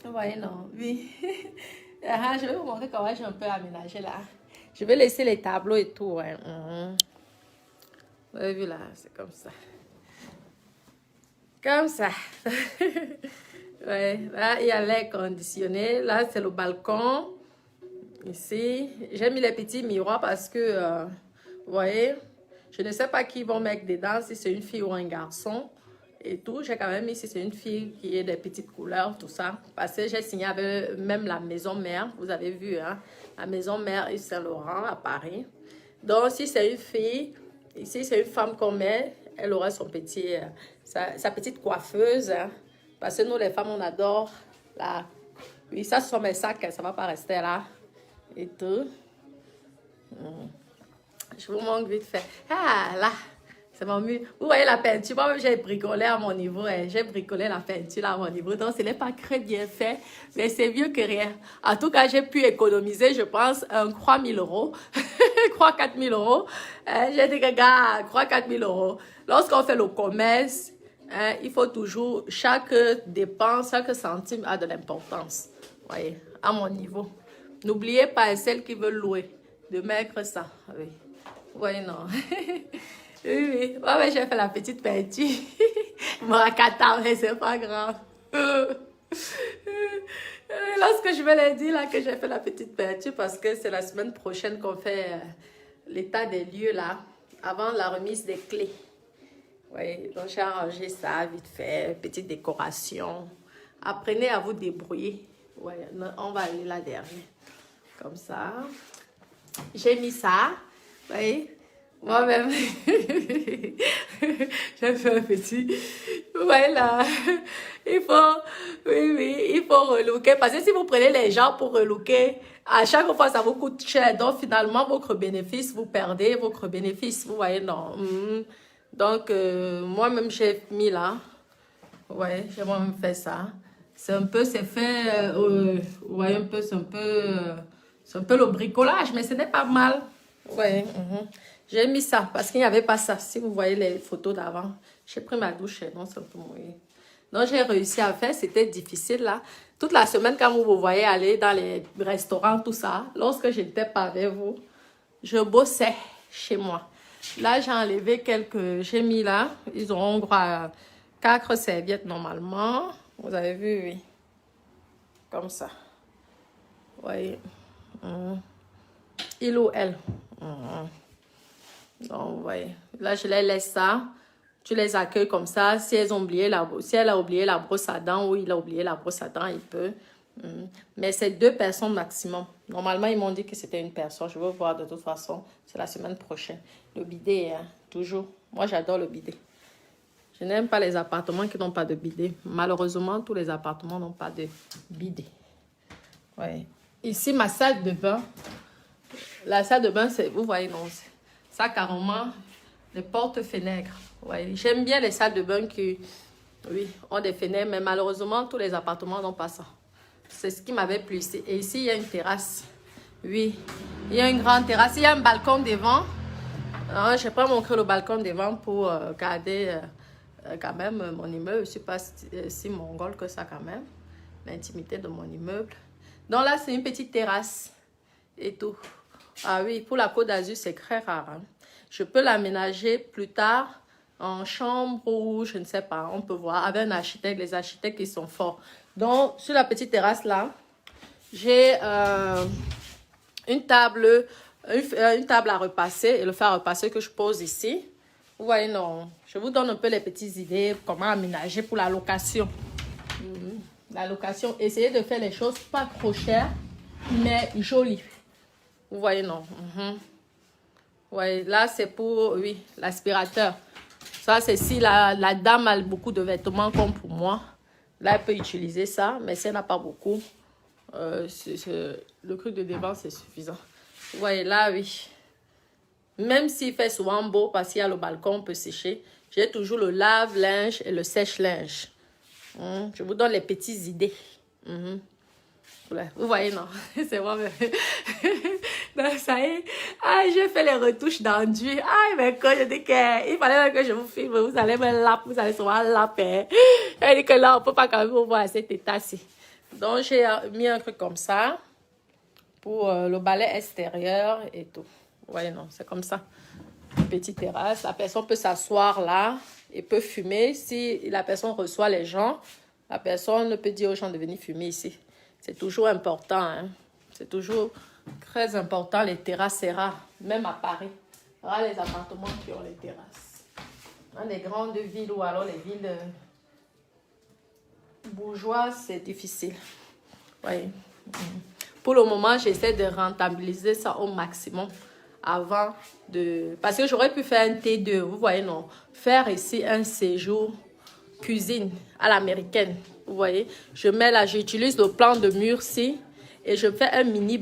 Vous voyez, non? Oui. Ah, je vais vous montrer comment j'ai un peu aménagé là. Je vais laisser les tableaux et tout. Ouais. Vous avez vu là, c'est comme ça. Comme ça. Ouais, là, il y a l'air conditionné. Là, c'est le balcon. Ici, j'ai mis les petits miroirs parce que, vous voyez, je ne sais pas qui vont mettre dedans, si c'est une fille ou un garçon et tout. J'ai quand même mis si c'est une fille qui ait des petites couleurs, tout ça. Parce que j'ai signé avec même la maison mère, vous avez vu, hein, la maison mère Yves Saint-Laurent à Paris. Donc, si c'est une fille, ici c'est une femme qu'on met, elle aura son petit, sa petite coiffeuse. Hein, parce que nous, les femmes, on adore la... Oui, ça, ce sont mes sacs, ça ne va pas rester là. Et tout. Je vous montre vite fait. Ah, là, c'est mon mur. Vous voyez la peinture, moi-même j'ai bricolé à mon niveau. Hein. J'ai bricolé la peinture à mon niveau. Donc, ce n'est pas très bien fait, mais c'est mieux que rien. En tout cas, j'ai pu économiser, je pense, 3 000 euros. 3 000 4 000 euros. J'ai dit, regarde, 3 000 4 000 euros. Lorsqu'on fait le commerce, il faut toujours, chaque dépense, chaque centime a de l'importance. Vous voyez, à mon niveau. N'oubliez pas, celles qui veulent louer, de mettre ça. Oui. Vous voyez, non. Oui, oui. Ouais, ouais, j'ai fait la petite peinture. Morakata, mais c'est pas grave. Lorsque je vais leur dire là, que j'ai fait la petite peinture, parce que c'est la semaine prochaine qu'on fait l'état des lieux, là, avant la remise des clés. Oui, donc j'ai arrangé ça vite fait, petite décoration. Apprenez à vous débrouiller. Ouais, on va aller là derrière. Comme ça. J'ai mis ça. Vous voyez? Moi-même. J'ai fait un petit. Vous voyez là. Il faut. Oui, oui. Il faut relooker. Parce que si vous prenez les gens pour relooker, à chaque fois, ça vous coûte cher. Donc, finalement, votre bénéfice, vous perdez votre bénéfice. Vous voyez, non. Donc, moi-même, j'ai mis là. Vous voyez, j'ai moi-même fait ça. C'est un peu, c'est fait. Vous voyez un peu, c'est un peu le bricolage, mais ce n'est pas mal. Ouais. J'ai mis ça parce qu'il n'y avait pas ça. Si vous voyez les photos d'avant, j'ai pris ma douche, non, c'est un peu mouillé. Donc, j'ai réussi à faire. C'était difficile, là. Toute la semaine, quand vous voyez aller dans les restaurants, tout ça, lorsque je n'étais pas avec vous, je bossais chez moi. Là, j'ai enlevé quelques... J'ai mis là. Ils auront droit à 4 serviettes normalement. Vous avez vu, oui. Comme ça. Vous voyez. Il ou elle. Donc, vous voyez. Là, je les laisse ça. Tu les accueilles comme ça. Si elles ont oublié si elle a oublié la brosse à dents ou il a oublié la brosse à dents, il peut. Mais c'est 2 personnes maximum. Normalement, ils m'ont dit que c'était une personne. Je vais voir de toute façon. C'est la semaine prochaine. Le bidet, hein, toujours. Moi, j'adore le bidet. Je n'aime pas les appartements qui n'ont pas de bidet. Malheureusement, tous les appartements n'ont pas de bidet. Ouais. Ici, ma salle de bain. La salle de bain, c'est, vous voyez, non, ça carrément, les portes-fenêtres. Ouais. J'aime bien les salles de bain qui, oui, ont des fenêtres, mais malheureusement, tous les appartements n'ont pas ça. C'est ce qui m'avait plu ici. Et ici, il y a une terrasse. Oui, il y a une grande terrasse. Il y a un balcon devant. Je vais pas montrer le balcon devant pour garder quand même mon immeuble. Je ne suis pas si mongole que ça quand même. L'intimité de mon immeuble. Donc là, c'est une petite terrasse et tout. Ah oui, pour la Côte d'Azur, c'est très rare. Hein. Je peux l'aménager plus tard en chambre ou je ne sais pas. On peut voir avec un architecte, les architectes qui sont forts. Donc, sur la petite terrasse là, j'ai une table à repasser et le fer à repasser que je pose ici. Vous voyez, non. Je vous donne un peu les petites idées comment aménager pour la location. La location, essayez de faire les choses pas trop chères, mais jolies. Vous voyez, non. Ouais, là, c'est pour, oui, l'aspirateur. Ça, c'est si la dame a beaucoup de vêtements comme pour moi. Là, elle peut utiliser ça, mais si elle n'a pas beaucoup, le truc de devant, c'est suffisant. Vous voyez, là, oui. Même s'il fait souvent beau, parce qu'il y a le balcon, on peut sécher. J'ai toujours le lave-linge et le sèche-linge. Je vous donne les petites idées. Vous voyez, non. C'est moi. Donc, ça y est. Ah, j'ai fait les retouches d'enduit. Ah, mais quand je dis qu'il fallait que je vous filme, vous allez me laper, vous allez souvent laper. Elle dit que là, on peut pas quand même vous voir cet état-ci. Donc, j'ai mis un truc comme ça pour le balai extérieur et tout. Ouais, non, c'est comme ça. Une petite terrasse. La personne peut s'asseoir là et peut fumer. Si la personne reçoit les gens, la personne peut dire aux gens de venir fumer ici. C'est toujours important, hein. C'est toujours très important. Les terrasses, c'est rare. Même à Paris. Rare les appartements qui ont les terrasses. Dans les grandes villes ou alors les villes bourgeoises, c'est difficile. Oui. Pour le moment, j'essaie de rentabiliser ça au maximum avant de... Parce que j'aurais pu faire un T2, vous voyez, non? Faire ici un séjour cuisine à l'américaine, vous voyez? Je mets là, j'utilise le plan de mur-ci et je fais un mini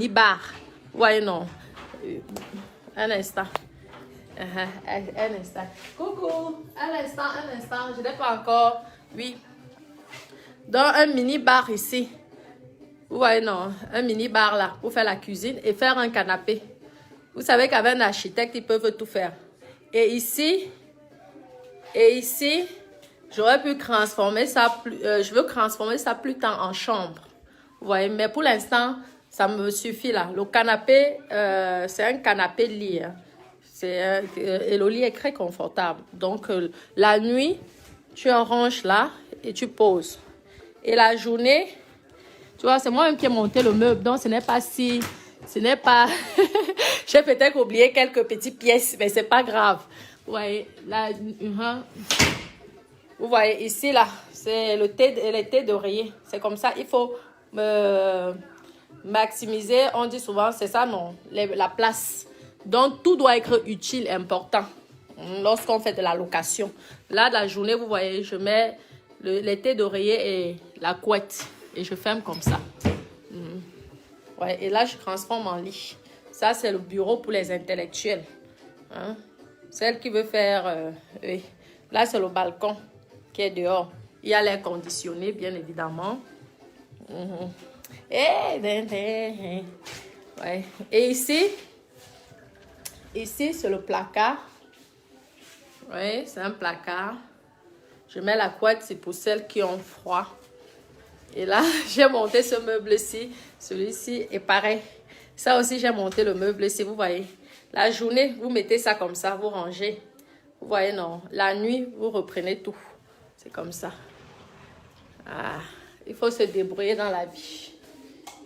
bar. Vous voyez, non? Un instant. Un instant. Coucou! Un instant. Je n'ai pas encore... Oui. Dans un mini bar ici. Vous voyez, non, un mini bar là pour faire la cuisine et faire un canapé. Vous savez qu'avec un architecte, ils peuvent tout faire. Et ici, j'aurais pu transformer ça, je veux transformer ça plus tard en chambre. Vous voyez, mais pour l'instant, ça me suffit là. Le canapé, c'est un canapé lit. Hein. Et le lit est très confortable. Donc, la nuit, tu arranges là et tu poses. Et la journée... Tu vois, c'est moi-même qui ai monté le meuble, donc ce n'est pas si... Ce n'est pas... J'ai peut-être oublié quelques petites pièces, mais c'est pas grave. Vous voyez, là... Vous voyez, ici, là, c'est le thé d'oreiller. C'est comme ça, il faut maximiser, on dit souvent, c'est ça, non, la place. Donc, tout doit être utile, important, lorsqu'on fait de la location. Là, la journée, vous voyez, je mets les thés d'oreiller et la couette. Et je ferme comme ça. Ouais, et là, je transforme en lit. Ça, c'est le bureau pour les intellectuels. Hein? Celle qui veut faire... oui. Là, c'est le balcon qui est dehors. Il y a l'air conditionné, bien évidemment. Ouais. Et ici, c'est le placard. Oui, c'est un placard. Je mets la couette, c'est pour celles qui ont froid. Et là, j'ai monté ce meuble-ci. Celui-ci est pareil. Ça aussi, j'ai monté le meuble-ci. Vous voyez, la journée, vous mettez ça comme ça, vous rangez. Vous voyez, non. La nuit, vous reprenez tout. C'est comme ça. Ah, il faut se débrouiller dans la vie.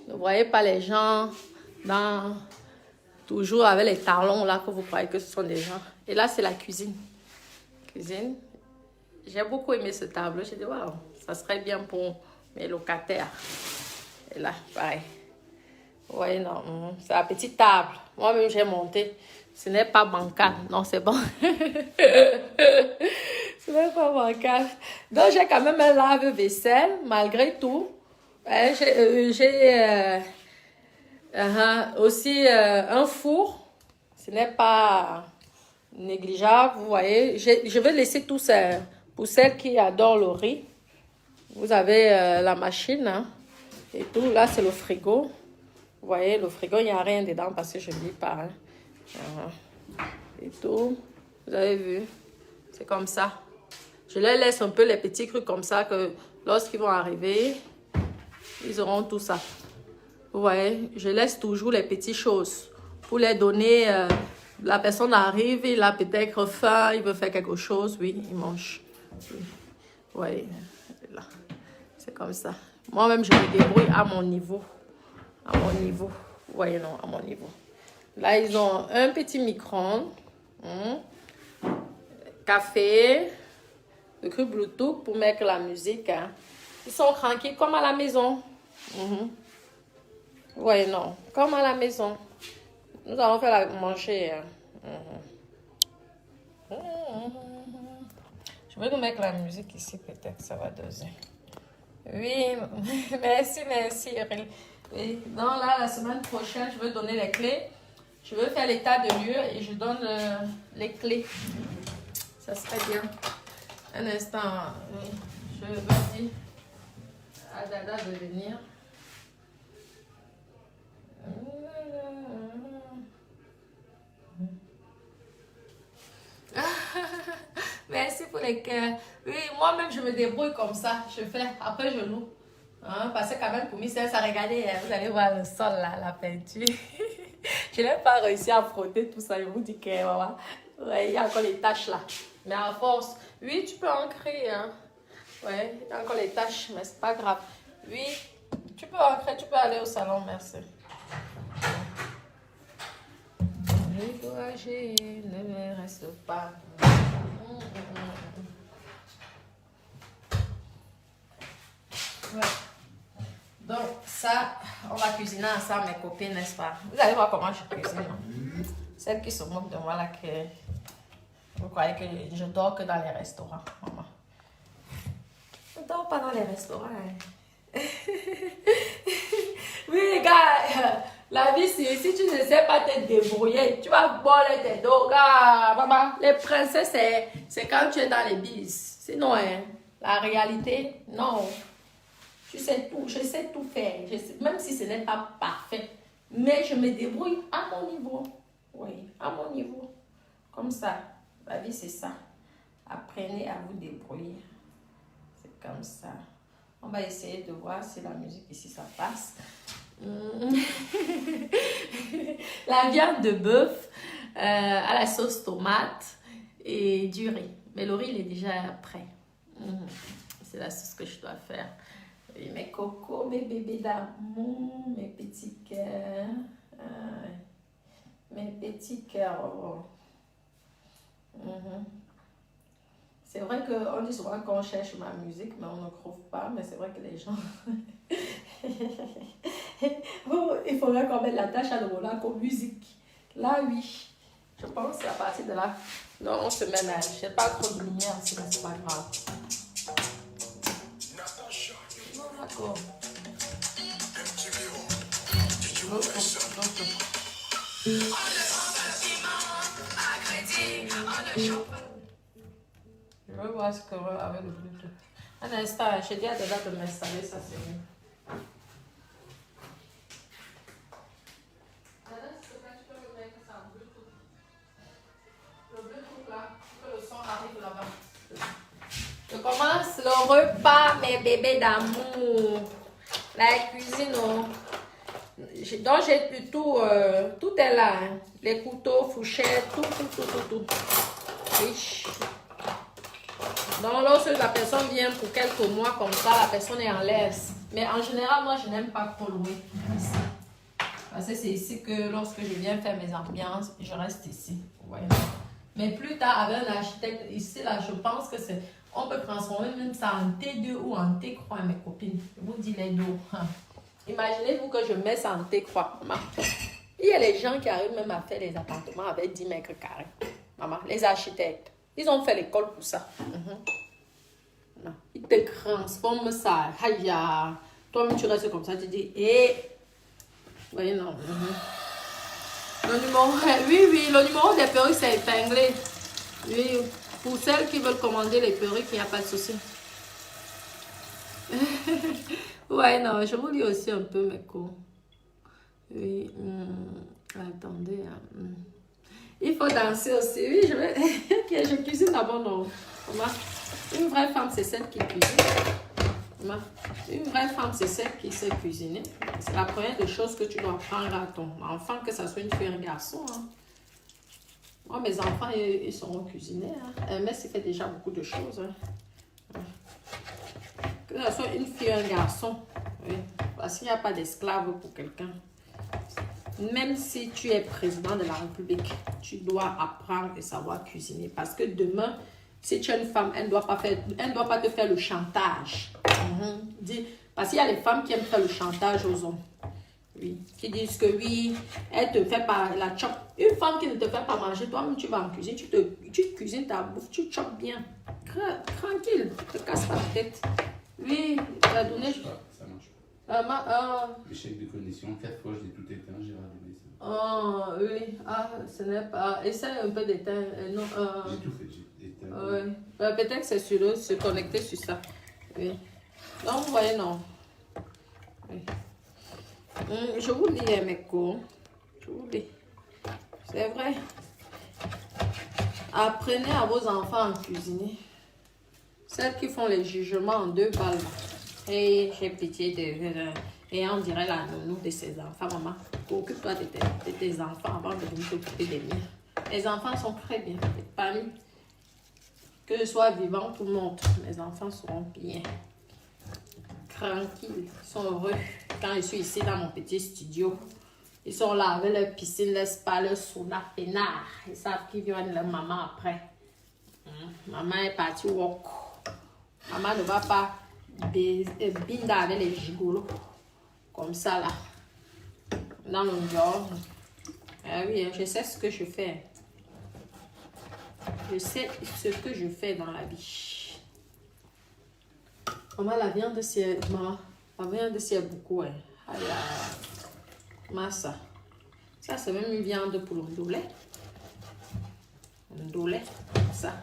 Ne voyez pas les gens toujours avec les talons là que vous croyez que ce sont des gens. Et là, c'est la cuisine. Cuisine. J'ai beaucoup aimé ce tableau. J'ai dit, waouh, ça serait bien pour mes locataires. Et là, pareil. Vous voyez, non, c'est la petite table. Moi-même, j'ai monté. Ce n'est pas bancal. Non, c'est bon. Ce n'est pas bancal. Donc, j'ai quand même un lave-vaisselle, malgré tout. J'ai aussi un four. Ce n'est pas négligeable, vous voyez. Je vais laisser tout ça pour celles qui adorent le riz. Vous avez la machine, hein, et tout. Là, c'est le frigo. Vous voyez, le frigo, il n'y a rien dedans parce que je ne lis pas. Hein. Et tout. Vous avez vu? C'est comme ça. Je les laisse un peu les petits trucs comme ça que lorsqu'ils vont arriver, ils auront tout ça. Vous voyez, je laisse toujours les petites choses pour les donner. La personne arrive, il a peut-être faim, il veut faire quelque chose. Oui, il mange. Oui. Vous voyez, là. C'est comme ça. Moi-même, je me débrouille à mon niveau. À mon niveau. Vous voyez, non, à mon niveau. Là, ils ont un petit micro-ondes. Café. Le truc Bluetooth pour mettre la musique. Hein. Ils sont tranquilles comme à la maison. Vous voyez, non. Comme à la maison. Nous allons faire la manger. Hein. Je vais nous mettre la musique ici, peut-être. Ça va doser. Oui, merci. Oui. Donc là, la semaine prochaine, je vais donner les clés. Je veux faire l'état de lieu et je donne les clés. Ça serait bien. Un instant, oui. Je vais dire à Dada de venir. pour les cœurs. Oui, moi-même, je me débrouille comme ça. Je fais, après, je loue. Hein, parce que quand même, pour moi, ça regardez, vous allez voir le sol, là, la peinture. Je n'ai pas réussi à frotter tout ça. Je vous dis que, voilà. Ouais, il y a encore les taches là. Mais à force, oui, tu peux ancrer. Hein. Ouais, il y a encore les taches, mais c'est pas grave. Oui, tu peux ancrer, tu peux aller au salon, merci. Découragé, ne me reste pas. Ouais. Donc, ça, on va cuisiner ensemble, mes copines, n'est-ce pas? Vous allez voir comment je cuisine. Celles qui se moquent de moi, là, que vous croyez que je dors que dans les restaurants, maman. Je ne dors pas dans les restaurants. Hein. Oui, les gars, la vie, si tu ne sais pas te débrouiller, tu vas boire tes dos. Gars, maman, les princesses, c'est quand tu es dans les bises. Sinon, hein, la réalité, non. Tu sais tout, je sais tout faire, même si ce n'est pas parfait. Mais je me débrouille à mon niveau. Oui, à mon niveau. Comme ça, la vie c'est ça. Apprenez à vous débrouiller. C'est comme ça. On va essayer de voir si la musique ici ça passe. La viande de bœuf à la sauce tomate et du riz. Mais le riz il est déjà prêt. C'est la sauce que je dois faire. Oui, mes cocos, mes bébés d'amour, mes petits cœurs. Mes petits cœurs. Oh. C'est vrai qu'on dit souvent qu'on cherche ma musique, mais on ne trouve pas. Mais c'est vrai que les gens... Oh, il faudrait qu'on mette la tâche à l'eau comme musique. Là, oui. Je pense que c'est à partir de là. Non, on se met là. Je n'ai pas trop de lumière, sinon c'est pas grave. Non, d'accord. Je veux voir ce qu'on va avec le Bluetooth. Un instant, je dis à Dada de m'installer, ça c'est mieux. Dada, s'il te plaît, tu peux me mettre ça en Bluetooth. Le Bluetooth là, que le son arrive là-bas. Je commence le repas, mes bébés d'amour. La cuisine, donc j'ai tout, tout est là. Hein. Les couteaux, fourchettes, tout. Oui. Donc lorsque la personne vient pour quelques mois comme ça, la personne est en l'aise. Mais en général, moi, je n'aime pas trop louer ici. Parce que c'est ici que lorsque je viens faire mes ambiances, je reste ici. Ouais. Mais plus tard, avec un architecte, ici, là, je pense que c'est... On peut transformer même ça en T2 ou en T3, mes copines. Je vous dis les deux. Imaginez-vous que je mets ça en T3, maman. Il y a les gens qui arrivent même à faire des appartements avec 10 mètres carrés. Maman, les architectes. Ils ont fait l'école pour ça. Ils te transforment ça. Toi-même, tu restes comme ça, tu dis, oui, non. Le numéro, oui, le numéro des perruques, c'est épinglé. Oui, pour celles qui veulent commander les perruques, il n'y a pas de souci. Ouais, non, je vous lis aussi un peu mes cours. Oui, attendez. Il faut danser aussi. Oui, je vais. Okay, je cuisine d'abord, non. Une vraie femme, c'est celle qui cuisine. Une vraie femme, c'est celle qui sait cuisiner. C'est la première des choses que tu dois apprendre à ton enfant, que ce soit une fille ou un garçon. Hein. Moi, mes enfants, ils sauront cuisiner. Hein. Mais il fait déjà beaucoup de choses. Hein. Que ce soit une fille ou un garçon. Oui. Parce qu'il n'y a pas d'esclave pour quelqu'un. Même si tu es président de la République, tu dois apprendre et savoir cuisiner. Parce que demain, si tu es une femme, elle ne doit pas te faire le chantage. Parce qu'il y a les femmes qui aiment faire le chantage aux hommes. Oui. Qui disent que oui, elle te fait pas la chop. Une femme qui ne te fait pas manger, toi-même tu vas en cuisine, tu cuisines ta bouffe, tu chopes bien. Tranquille, ne te casse pas la tête. Oui, tu as donné... Ça marche pas. L'échec de connexion, 4 fois j'ai tout éteint, j'ai rallumé ça. Oh, oui, ce n'est pas... Essaye un peu d'éteindre. J'ai tout fait, j'ai éteint. Oui, peut-être que c'est sur eux, se connecter sur ça. Oui. Donc, vous voyez, non. Oui. Je vous dis, mes cours. Je vous dis. C'est vrai. Apprenez à vos enfants à cuisiner. Celles qui font les jugements en 2 balles. Et j'ai pitié de... Et on dirait la nounou de ses enfants. Maman, occupe-toi de tes enfants avant de venir t'occuper des miens. Les enfants sont très bien épanouis. Que je sois vivant ou morte, mes enfants seront bien. Tranquilles, ils sont heureux. Quand je suis ici dans mon petit studio, ils sont là avec leur piscine, leur spa, leur sauna, peinard. Ils savent qu'ils viennent leur maman après. Maman est partie walk. Maman ne va pas binda avec les gigolos. Comme ça là. Dans le genre. Ah oui, je sais ce que je fais. Je sais ce que je fais dans la vie. Maman, la viande c'est... Maman, la viande c'est beaucoup. Hein. Aïe, massa. Ça, c'est même une viande pour le ndolé. Ndolé, ça.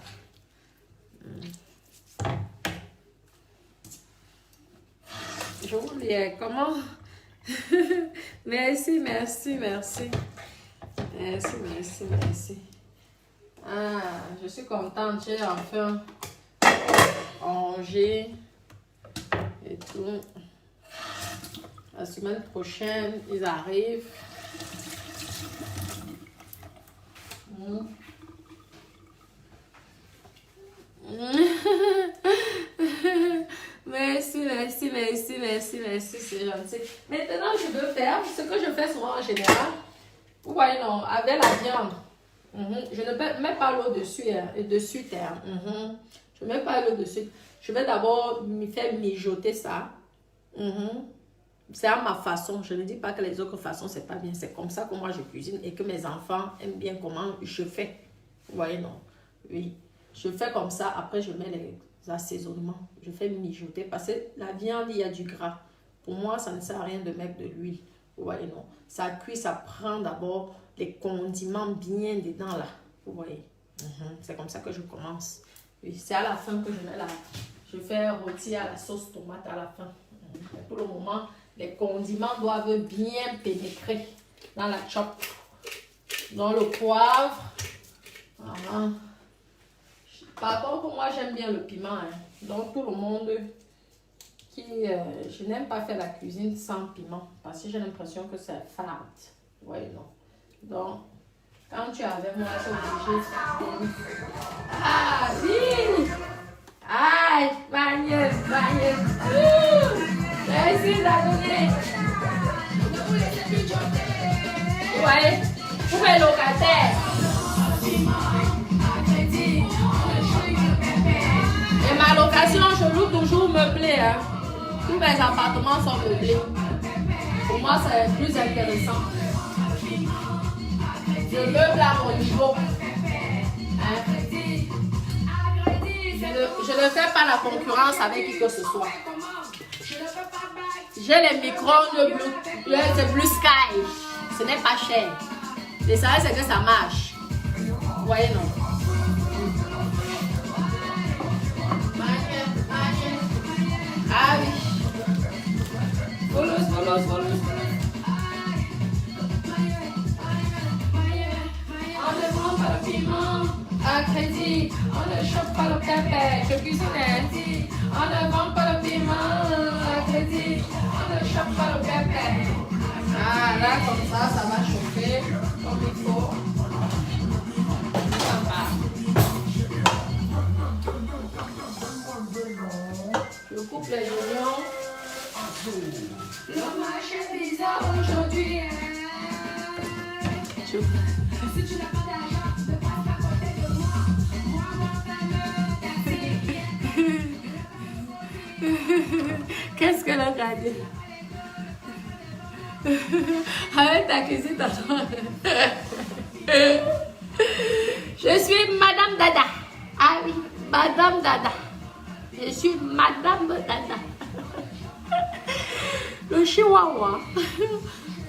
Je vous dis comment... Merci, merci, merci. Merci, merci, merci. Ah, je suis contente, j'ai enfin rangé et tout. La semaine prochaine, ils arrivent. Merci, merci, merci, merci, merci, c'est gentil. Maintenant, je veux faire ce que je fais souvent en général. Vous voyez, non, avec la viande. Je ne mets pas l'eau dessus, dessus. Je ne mets pas l'eau dessus. Je vais d'abord me faire mijoter ça. C'est à ma façon. Je ne dis pas que les autres façons, c'est pas bien. C'est comme ça que moi, je cuisine et que mes enfants aiment bien comment je fais. Vous voyez, non? Oui. Je fais comme ça. Après, je mets les assaisonnements. Je fais mijoter parce que la viande, il y a du gras. Pour moi, ça ne sert à rien de mettre de l'huile. Vous voyez, non? Ça cuit, ça prend d'abord les condiments bien dedans, là. Vous voyez? C'est comme ça que je commence. Oui, c'est à la fin que je mets la... Je fais rôtir à la sauce tomate à la fin. Pour le moment, les condiments doivent bien pénétrer dans la chop. Dans le poivre. Par contre, moi, j'aime bien le piment. Hein. Donc, tout le monde qui... je n'aime pas faire la cuisine sans piment. Parce que j'ai l'impression que c'est fade. Oui, non. Donc, quand tu es avec moi, tu es obligé de... Ah, oui! Aïe, Magnus, Magnus. Merci, Zagoné. Ouais, pour les locataires. Et ma location, je loue toujours meublé. Hein. Tous mes appartements sont meublés. Pour moi, c'est plus intéressant. Je meuble à mon niveau. Hein? Je ne fais pas la concurrence avec qui que ce soit. J'ai les micro-ondes Blue Sky. Ce n'est pas cher. Et ça, c'est que ça marche. Vous voyez, non? Ah oui. Follow. On ne vend pas le piment à crédit. On ne chope pas le pépé. Je cuisine. On ne vend pas le piment à crédit. On ne chope pas le pépé. Ah là, comme ça va chauffer comme il faut. Je coupe les oignons. Le marché est bizarre aujourd'hui. Si tu n'as pas d'argent, ne passe pas à côté de moi. Moi, mon fameux. Qu'est-ce qu'elle a regardé? Avec ta cuisine, je suis Madame Dada. Ah oui, Madame Dada. Je suis Madame Dada. Le chihuahua.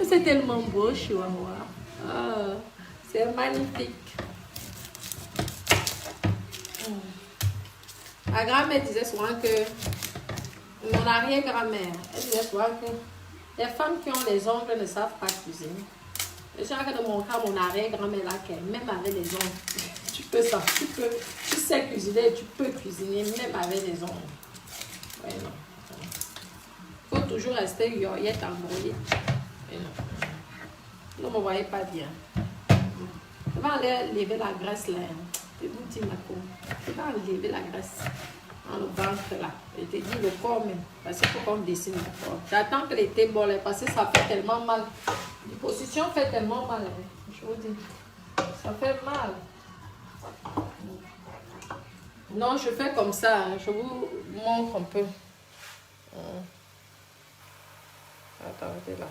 C'est tellement beau, chihuahua. Oh, c'est magnifique. Ma grand-mère disait souvent que mon arrière-grand-mère, elle disait souvent que les femmes qui ont les ongles ne savent pas cuisiner. Je suis en train de montrer à mon arrière-grand-mère là qu'elle, même avec les ongles, tu peux ça, tu sais cuisiner, tu peux cuisiner même avec des ongles. Ouais, non. Faut toujours rester yoyette embrouillée. Non. Ne me voyez pas bien. Je vais aller lever la graisse là. Je vous dis ma cour. Je vais enlever la graisse dans le ventre là. Je te dis le corps même. Parce qu'il faut qu'on dessine le corps. J'attends que l'été bolle parce que ça fait tellement mal. Les positions fait tellement mal. Je vous dis. Ça fait mal. Non, je fais comme ça. Je vous montre un peu. Attendez là.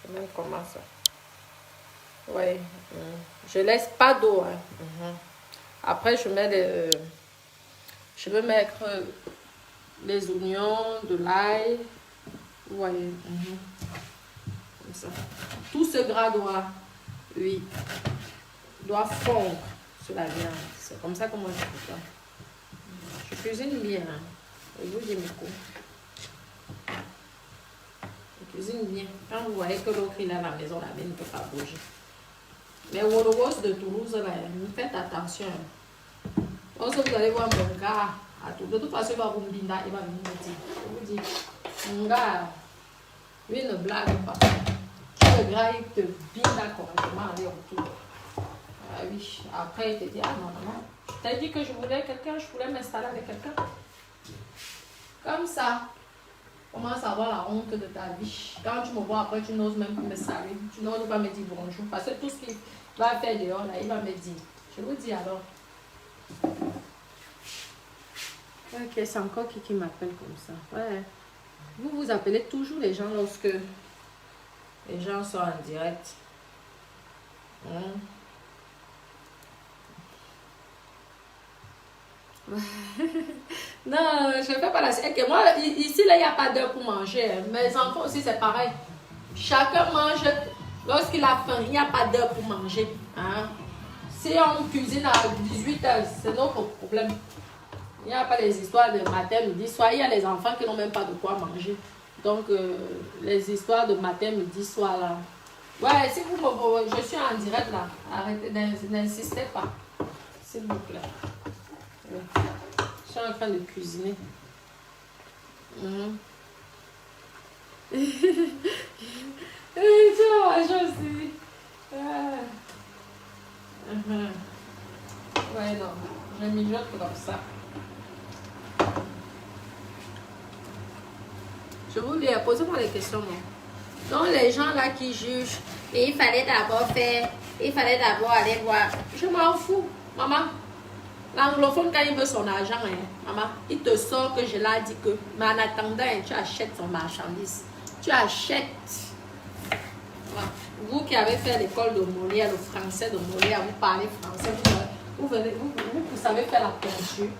C'est même comment ça. Oui. Je laisse pas d'eau. Hein. Après, je mets les... Je vais mettre les oignons, de l'ail. Vous voyez. Comme ça. Tout ce gras doit... Oui. Doit fondre sur la viande. C'est comme ça que moi je fais ça. Je cuisine bien. Je vous dis mes coups. Je cuisine bien. Quand vous voyez que l'autre il est à la maison, la mienne ne peut pas bouger. Mais Worogos de Toulouse, là, faites attention. Lorsque vous allez voir mon gars, de toute façon, il va vous me dire, il va venir me dire. Je vous dis, mon gars, lui ne blague pas. Le gars, il te binda correctement aller autour. Ah oui, après il te dit, ah non, non, je t'ai dit que je voulais quelqu'un, je voulais m'installer avec quelqu'un. Comme ça, commence à avoir la honte de ta vie. Quand tu me vois après, tu n'oses même pas me saluer, tu n'oses pas me dire bonjour. Parce que tout ce qu'il va faire dehors, là, il va me dire. Je vous dis alors. Ok, c'est encore qui m'appelle comme ça. Ouais. Vous appelez toujours les gens lorsque les gens sont en direct. Non, je ne fais pas la... Okay, moi, ici, là, il n'y a pas d'heure pour manger. Mes enfants aussi, c'est pareil. Chacun mange lorsqu'il a faim. Il n'y a pas d'heure pour manger. Hein? Si on cuisine à 18h, c'est notre problème. Il n'y a pas les histoires de matin, midi, soir. Il y a les enfants qui n'ont même pas de quoi manger. Donc, les histoires de matin, midi, soir, là. Ouais, si vous me... Je suis en direct, là. Arrêtez, n'insistez pas. S'il vous plaît. Ouais. Je suis en train de cuisiner. Tu vois, je aussi. Ouais, non. Je mijote comme ça. Je vous dis, posez-moi les questions, moi. Donc, les gens là qui jugent, et il fallait d'abord faire, il fallait d'abord aller voir. Je m'en fous, maman. L'anglophone, quand il veut son argent, hein, maman, il te sort que je l'ai dit que, mais en attendant, tu achètes son marchandise. Tu achètes. Voilà. Vous qui avez fait l'école de Molière, le français de Molière, vous parlez français, vous savez faire la peinture.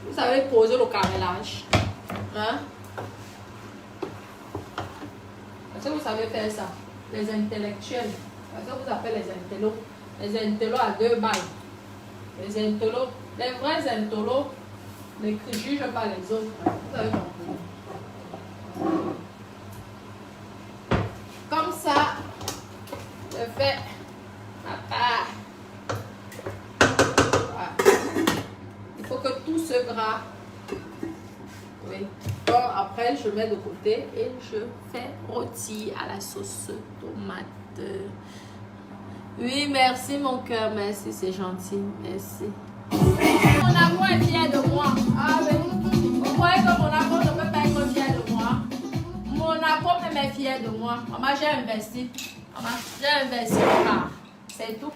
Vous savez poser le carrelage. Hein? Est-ce que vous savez faire ça? Les intellectuels. Est-ce que vous appelez les intellos? Les intellos à 2 balles. Les intellos, les vrais intellos ne jugent pas les autres. Vous avez compris? Comme ça, je fais ma part. Voilà. Il faut que tout ce gras. Oui. Bon, après, je mets de côté et je fais rôti à la sauce tomate. Oui, merci mon cœur, merci, c'est gentil, merci. Mon amour est fier de moi. Ah oui, vous croyez que mon amour ne peut pas être fier de moi? Mon amour même est fier de moi. Maman, j'ai investi. Maman, j'ai investi mon car. C'est tout.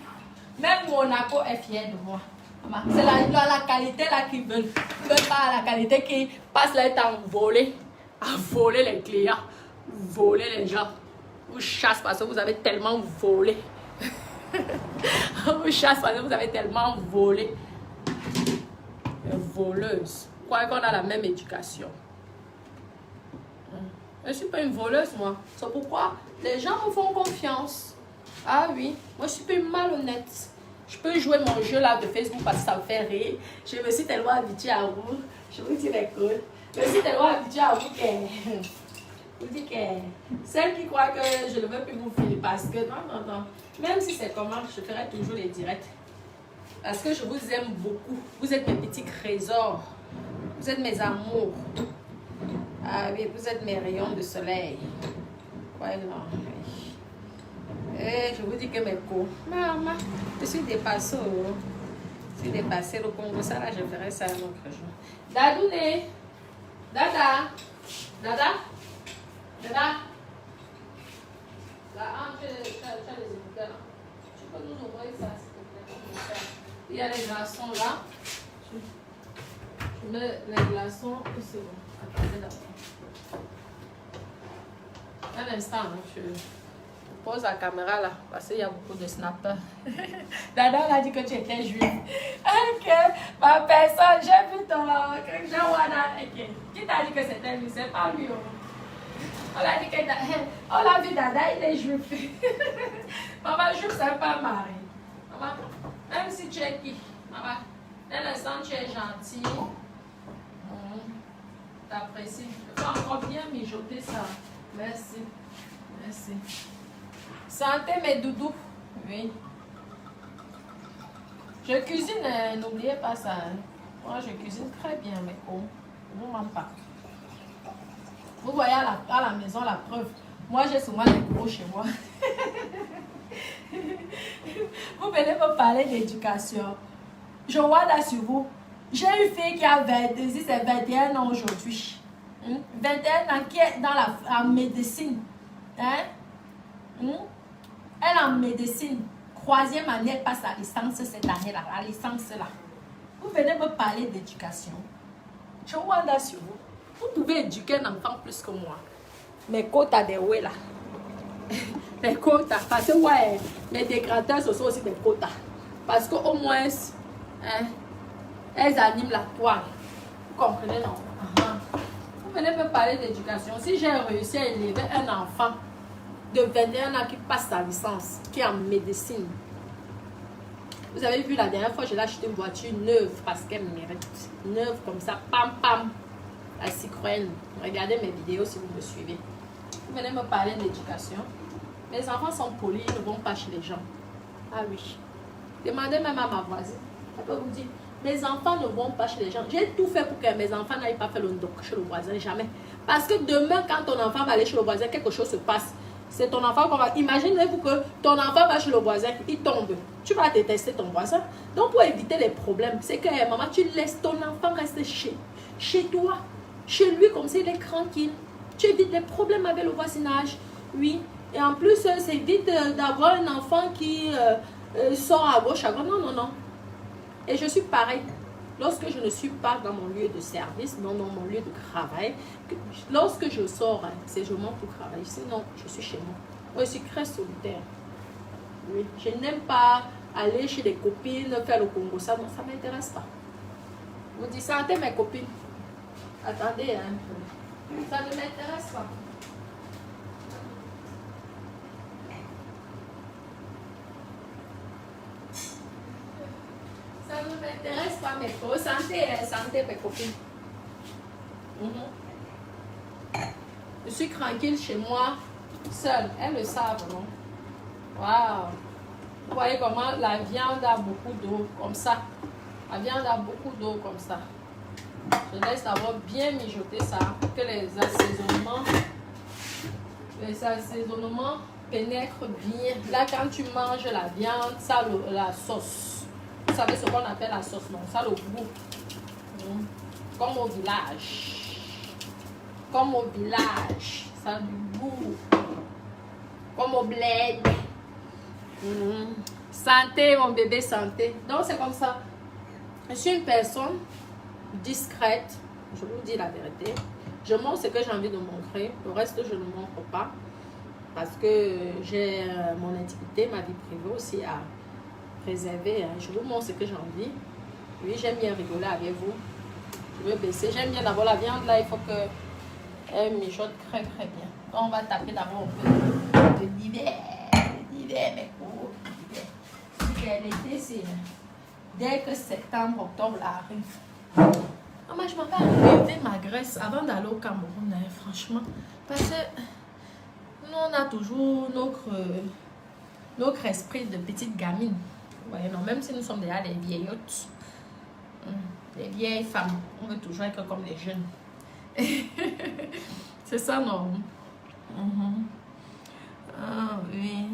Même mon amour est fier de moi. C'est la qualité là qu'ils veulent. Ils ne veulent pas la qualité qui passe leur temps à voler les clients, voler les gens. Vous chassez parce que vous avez tellement volé. Vous chassez parce que vous avez tellement volé. Voleuse. Vous croyez qu'on a la même éducation? Je ne suis pas une voleuse, moi. C'est pourquoi les gens me font confiance. Ah oui, moi je suis pas malhonnête. Je peux jouer mon jeu là de Facebook parce que ça me fait rire. Je me suis tellement habituée à vous. Je vous dis les codes. Je me suis tellement habituée à vous que... Je vous dis que... Celle qui croit que je ne veux plus vous filmer parce que... Non. Même si c'est comment, je ferai toujours les directs. Parce que je vous aime beaucoup. Vous êtes mes petits trésors. Vous êtes mes amours. Ah oui, vous êtes mes rayons de soleil. Voilà. Et je vous dis que mes co. Maman, je suis dépassée. Je suis dépassée. Le Congo, ça là, je ferai ça un autre jour. Dadoune. Dada. Dada. Dada. Là, tu as les écouteurs là. Tu peux nous ouvrir ça, s'il te plaît. Il y a les glaçons là. Je mets les glaçons et c'est bon. Attendez d'abord. Un instant, hein, je pose la caméra là parce qu'il y a beaucoup de snappers. Dada a dit que tu étais juive. Ok, ma personne, j'ai vu ton. Qui t'a dit que c'était lui? C'est pas lui. On l'a dit que on l'a vu Dada, il est juif. Maman, juif, c'est pas mari. Maman, même si tu es qui? Maman, dès l'instant tu es gentil. T'apprécies. Je peux encore bien mijoter ça. Merci. Merci. Santé mes doudous. Oui. Je cuisine, n'oubliez pas ça. Moi, je cuisine très bien, mais oh, vous m'en pas. Vous voyez à la maison la preuve. Moi, j'ai souvent des gros chez moi. Vous venez me parler d'éducation. Je vois là sur vous. J'ai une fille qui a 21 ans aujourd'hui. 21 ans qui est dans la médecine. Hein? Elle est en médecine. 3e année, elle passe la licence cette année-là. La licence là. Vous venez me parler d'éducation. Je vois là sur vous. Vous pouvez éduquer un enfant plus que moi. Mes quotas des ouais là. Mes quotas. Parce que ouais, mes dégradeurs, ce sont aussi des quotas. Parce qu'au moins, hein, elles animent la toile. Vous comprenez, non? Vous venez me parler d'éducation. Si j'ai réussi à élever un enfant de 21 ans qui passe sa licence, qui est en médecine. Vous avez vu la dernière fois, je l'ai acheté une voiture neuve parce qu'elle mérite. Neuve comme ça, pam pam. La Citroën. Regardez mes vidéos si vous me suivez. Vous venez me parler d'éducation. Mes enfants sont polis, ils ne vont pas chez les gens. Ah oui. Demandez même à ma voisine. Elle peut vous dire, mes enfants ne vont pas chez les gens. J'ai tout fait pour que mes enfants n'aillent pas faire le doc chez le voisin, jamais. Parce que demain, quand ton enfant va aller chez le voisin, quelque chose se passe. C'est ton enfant qu'on va... Imaginez-vous que ton enfant va chez le voisin, il tombe. Tu vas détester ton voisin. Donc, pour éviter les problèmes, c'est que, maman, tu laisses ton enfant rester chez toi. Chez lui, comme ça, il est tranquille. Tu évites les problèmes avec le voisinage. Oui. Et en plus, c'est vite d'avoir un enfant qui sort à gauche, à droite. Non, non, non. Et je suis pareil. Lorsque je ne suis pas dans mon lieu de service, non, dans mon lieu de travail, lorsque je sors, c'est je monte pour travailler. Sinon, je suis chez moi. Moi, je suis très solitaire. Oui. Je n'aime pas aller chez des copines, faire le Congo. Ça ne m'intéresse pas. Vous dites, santé mes copines. Attendez un peu. Ça ne m'intéresse pas. Ça ne m'intéresse pas, mes copines. Santé, mes copines. Je suis tranquille chez moi, seule. Elles le savent, non? Waouh! Vous voyez comment la viande a beaucoup d'eau, comme ça. La viande a beaucoup d'eau, comme ça. Je laisse d'abord bien mijoter ça pour que les assaisonnements pénètrent bien. Là, quand tu manges la viande, ça la sauce. Vous savez ce qu'on appelle la sauce, non? Ça le goût. Comme au village. Comme au village. Ça a du goût. Comme au bled. Santé, mon bébé, santé. Donc, c'est comme ça. Je suis une personne discrète, je vous dis la vérité. Je montre ce que j'ai envie de montrer. Le reste, je ne montre pas. Parce que j'ai mon intimité, ma vie privée aussi à préserver. Je vous montre ce que j'ai envie. Oui, j'aime bien rigoler avec vous. Je veux baisser. J'aime bien d'abord la viande. Là, il faut qu'elle mijote très très bien. Donc, on va taper d'abord un peu de l'hiver. L'hiver, mes cours. L'été, c'est dès que septembre, octobre arrive. Ah, moi, je m'en vais enlever ma graisse avant d'aller au Cameroun, hein, franchement. Parce que nous, on a toujours notre esprit de petite gamine. Ouais, non, même si nous sommes déjà des vieillottes, des vieilles femmes, on veut toujours être comme les jeunes. C'est ça, non? Ah, oui.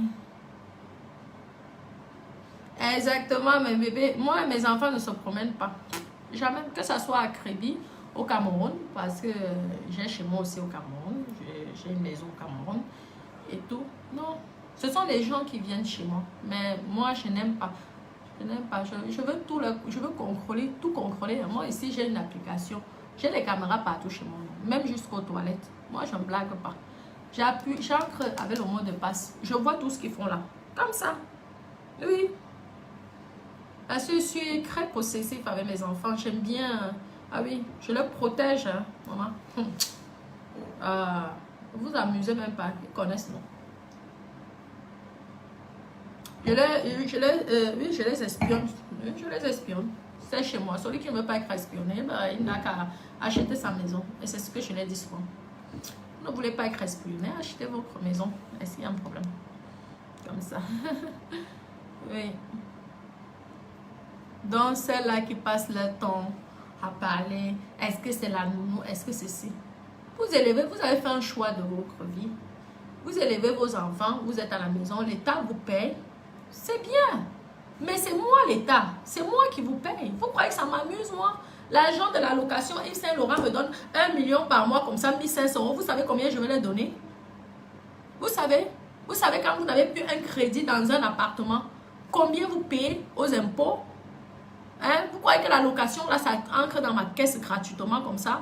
Exactement, mes bébés. Moi, mes enfants ne se promènent pas. Jamais. Que ce soit à Crédit, au Cameroun, parce que j'ai chez moi aussi au Cameroun. J'ai une maison au Cameroun et tout. Non. Ce sont les gens qui viennent chez moi. Mais moi, je n'aime pas. Je n'aime pas. Je veux tout je veux contrôler, tout contrôler. Moi, ici, j'ai une application. J'ai des caméras partout chez moi. Même jusqu'aux toilettes. Moi, je ne blague pas. J'appuie, j'entre avec le mot de passe. Je vois tout ce qu'ils font là. Comme ça. Oui. Parce que je suis très possessive avec mes enfants. J'aime bien. Ah oui, je les protège, hein, maman. Vous amusez même pas. Ils connaissent, non? Oui, je les espionne. Je les espionne. C'est chez moi. Celui qui ne veut pas être espionné, ben, il n'a qu'à acheter sa maison. Et c'est ce que je leur dis souvent. Vous ne voulez pas être espionné, achetez votre maison. Est-ce qu'il y a un problème? Comme ça. Oui. Donc, celles-là qui passent leur temps à parler, est-ce que c'est la nounou, est-ce que c'est ci? Vous élevez, vous avez fait un choix de votre vie. Vous élevez vos enfants, vous êtes à la maison, l'État vous paye. C'est bien. Mais c'est moi l'État. C'est moi qui vous paye. Vous croyez que ça m'amuse, moi? L'agent de la location, Yves Saint-Laurent me donne 1 million par mois, comme ça, 1500 euros. Vous savez combien je vais les donner? Vous savez quand vous n'avez plus un crédit dans un appartement, combien vous payez aux impôts? Hein? Vous croyez que la location, là, ça entre dans ma caisse gratuitement comme ça?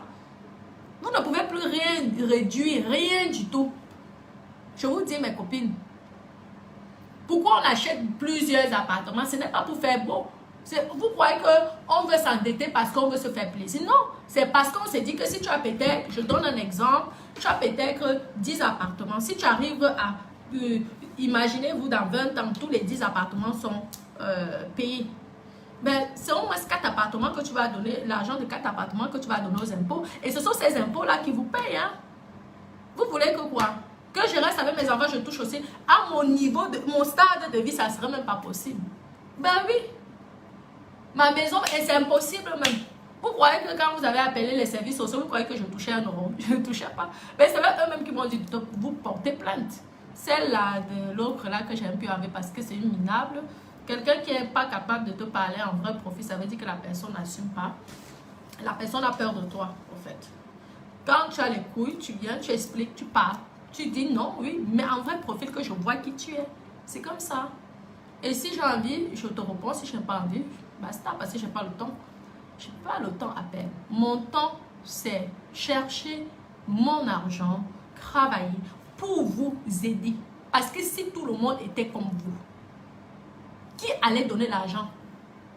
Vous ne pouvez plus rien réduire, rien du tout. Je vous dis, mes copines, pourquoi on achète plusieurs appartements? Ce n'est pas pour faire beau. Vous croyez qu'on veut s'endetter parce qu'on veut se faire plaisir? Non, c'est parce qu'on s'est dit que si tu as peut-être, je donne un exemple, tu as peut-être 10 appartements. Si tu arrives à, imaginez-vous dans 20 ans, tous les 10 appartements sont payés. Ben, c'est au moins 4 appartements que tu vas donner, l'argent de 4 appartements que tu vas donner aux impôts. Et ce sont ces impôts-là qui vous payent. Hein? Vous voulez que quoi? Que je reste avec mes enfants, je touche aussi. À mon niveau, mon stade de vie, ça ne serait même pas possible. Ben oui. Ma maison, et c'est impossible même. Vous croyez que quand vous avez appelé les services sociaux, vous croyez que je touchais 1 euro? Je ne touchais pas. Mais c'est eux-mêmes qui m'ont dit, vous portez plainte. Celle-là de l'autre là que j'ai un peu envie parce que c'est une minable. Quelqu'un qui n'est pas capable de te parler en vrai profil, ça veut dire que la personne n'assume pas. La personne a peur de toi, en fait. Quand tu as les couilles, tu viens, tu expliques, tu parles. Tu dis non, oui, mais en vrai profil que je vois qui tu es. C'est comme ça. Et si j'ai envie, je te réponds. Si je n'ai pas envie, basta, parce que je n'ai pas le temps. Je n'ai pas le temps à peine. Mon temps, c'est chercher mon argent, travailler pour vous aider. Parce que si tout le monde était comme vous, qui allait donner l'argent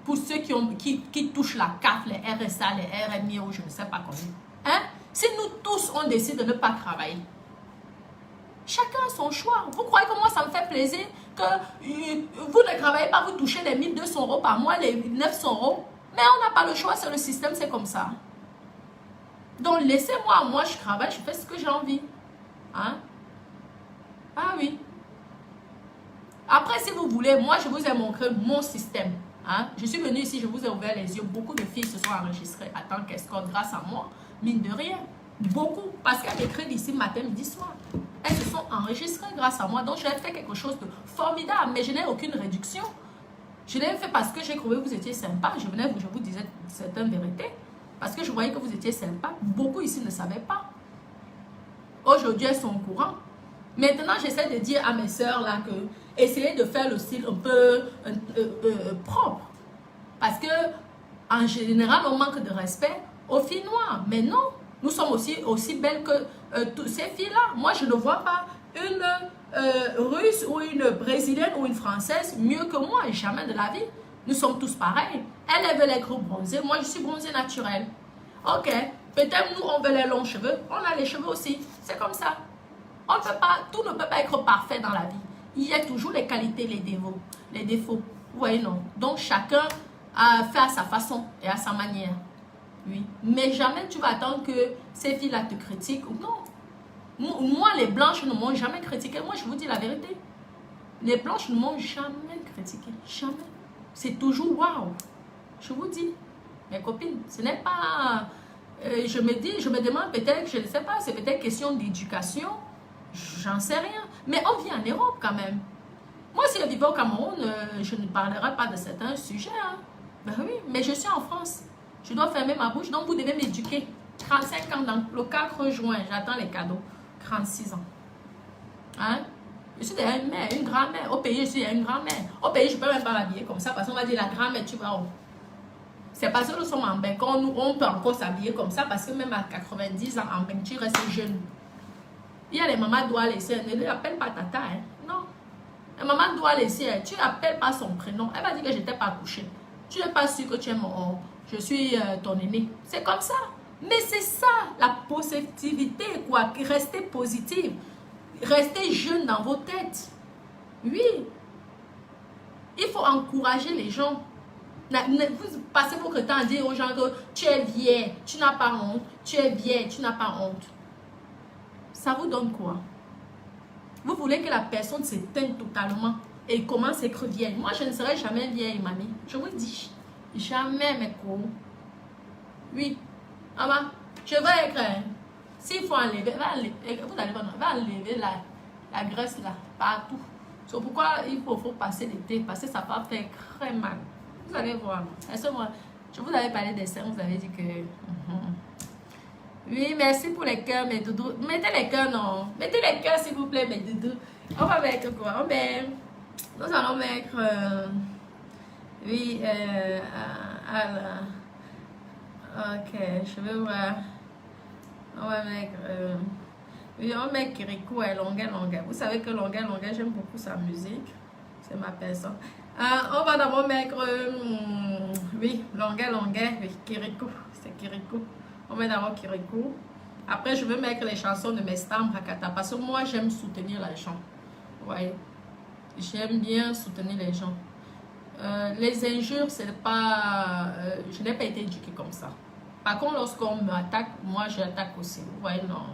pour ceux qui touchent la carte, les RSA, les RMI ou je ne sais pas combien? Hein? Si nous tous, on décide de ne pas travailler, chacun a son choix. Vous croyez que moi, ça me fait plaisir que vous ne travaillez pas, vous touchez les 1200 euros par mois, les 900 euros? Mais on n'a pas le choix, c'est le système, c'est comme ça. Donc, laissez-moi, moi, je travaille, je fais ce que j'ai envie. Hein? Ah oui. Après, si vous voulez, moi, je vous ai montré mon système. Hein? Je suis venue ici, je vous ai ouvert les yeux. Beaucoup de filles se sont enregistrées en tant qu'escorte grâce à moi. Mine de rien. Beaucoup. Parce qu'elles m'écrivent ici matin, midi, soir. Elles se sont enregistrées grâce à moi. Donc, j'ai fait quelque chose de formidable. Mais je n'ai aucune réduction. Je l'ai fait parce que j'ai trouvé que vous étiez sympa. Je vous disais certaines vérités. Parce que je voyais que vous étiez sympa. Beaucoup ici ne savaient pas. Aujourd'hui, elles sont au courant. Maintenant, j'essaie de dire à mes sœurs là que essayez de faire le style un peu propre. Parce que en général, on manque de respect aux filles noires. Mais non, nous sommes aussi belles que ces filles-là. Moi, je ne vois pas une Russe ou une Brésilienne ou une Française mieux que moi. Jamais de la vie. Nous sommes tous pareils. Elle veut les gros bronzés. Moi, je suis bronzée naturelle. Ok. Peut-être nous, on veut les longs cheveux. On a les cheveux aussi. C'est comme ça. On ne peut pas, tout ne peut pas être parfait dans la vie. Il y a toujours les qualités, les défauts. Vous voyez, non? Donc, chacun fait à sa façon et à sa manière. Oui. Mais jamais tu vas attendre que ces filles-là te critiquent. Non. Moi, les blanches ne m'ont jamais critiqué. Moi, je vous dis la vérité. Les blanches ne m'ont jamais critiqué. Jamais. c'est toujours waouh. Je vous dis, mes copines, ce n'est pas... je me demande peut-être, je ne sais pas, c'est peut-être question d'éducation. J'en sais rien. Mais on vit en Europe quand même. Moi, si je vivais au Cameroun, je ne parlerai pas de certains sujets. Hein. Ben oui, mais je suis en France. Je dois fermer ma bouche, donc vous devez m'éduquer. 35 ans, dans le 4 juin, j'attends les cadeaux. 36 ans. Hein? Je suis déjà une mère, une grand-mère. Au pays, je suis une grand-mère. Au pays, je ne peux même pas m'habiller comme ça parce qu'on va dire la grand-mère, tu vas où? C'est parce que nous sommes en bain qu'on peut encore s'habiller comme ça parce que même à 90 ans en bain, tu restes jeune. Il y a les mamans doivent laisser, ne l'appelle pas tata. Hein? Non. La maman doit laisser, tu n'appelles pas son prénom. Elle va dire que je n'étais pas couchée. Tu n'es pas sûr que tu es je suis ton aîné. C'est comme ça. Mais c'est ça, la positivité, quoi. Restez positive. Restez jeune dans vos têtes. Oui. Il faut encourager les gens. Vous passez votre temps à dire aux gens que tu es vieille, tu n'as pas honte. Tu es vieille, tu n'as pas honte. Ça vous donne quoi? Vous voulez que la personne s'éteigne totalement et commence à être vieille. Moi, je ne serai jamais vieille, mamie. Je vous dis. Jamais, mes cours. Oui. Maman, je vais être... S'il faut enlever, va enlever la graisse là, partout. C'est pourquoi il faut passer l'été, parce que ça va faire très mal. Vous allez voir. Je vous avais parlé des seins, vous avez dit que... Oui, merci pour les cœurs, mes doudous. Mettez les cœurs, non. Mettez les cœurs, s'il vous plaît, mes doudous. On va mettre quoi? Nous allons mettre... oui, ok, je vais voir. On va mettre... oui, on met Kirikou et Longuet. Vous savez que Longuet, j'aime beaucoup sa musique. C'est ma personne. On va d'abord mettre... oui, Longuet, oui, Kirikou. C'est Kirikou. On met d'abord Kirikou. Après, je vais mettre les chansons de Mestam Hakata. Parce que moi, j'aime soutenir les gens. Ouais. J'aime bien soutenir les gens. Les injures, c'est pas... je n'ai pas été éduquée comme ça. Par contre, lorsqu'on m'attaque, moi, j'attaque aussi. Vous voyez, non.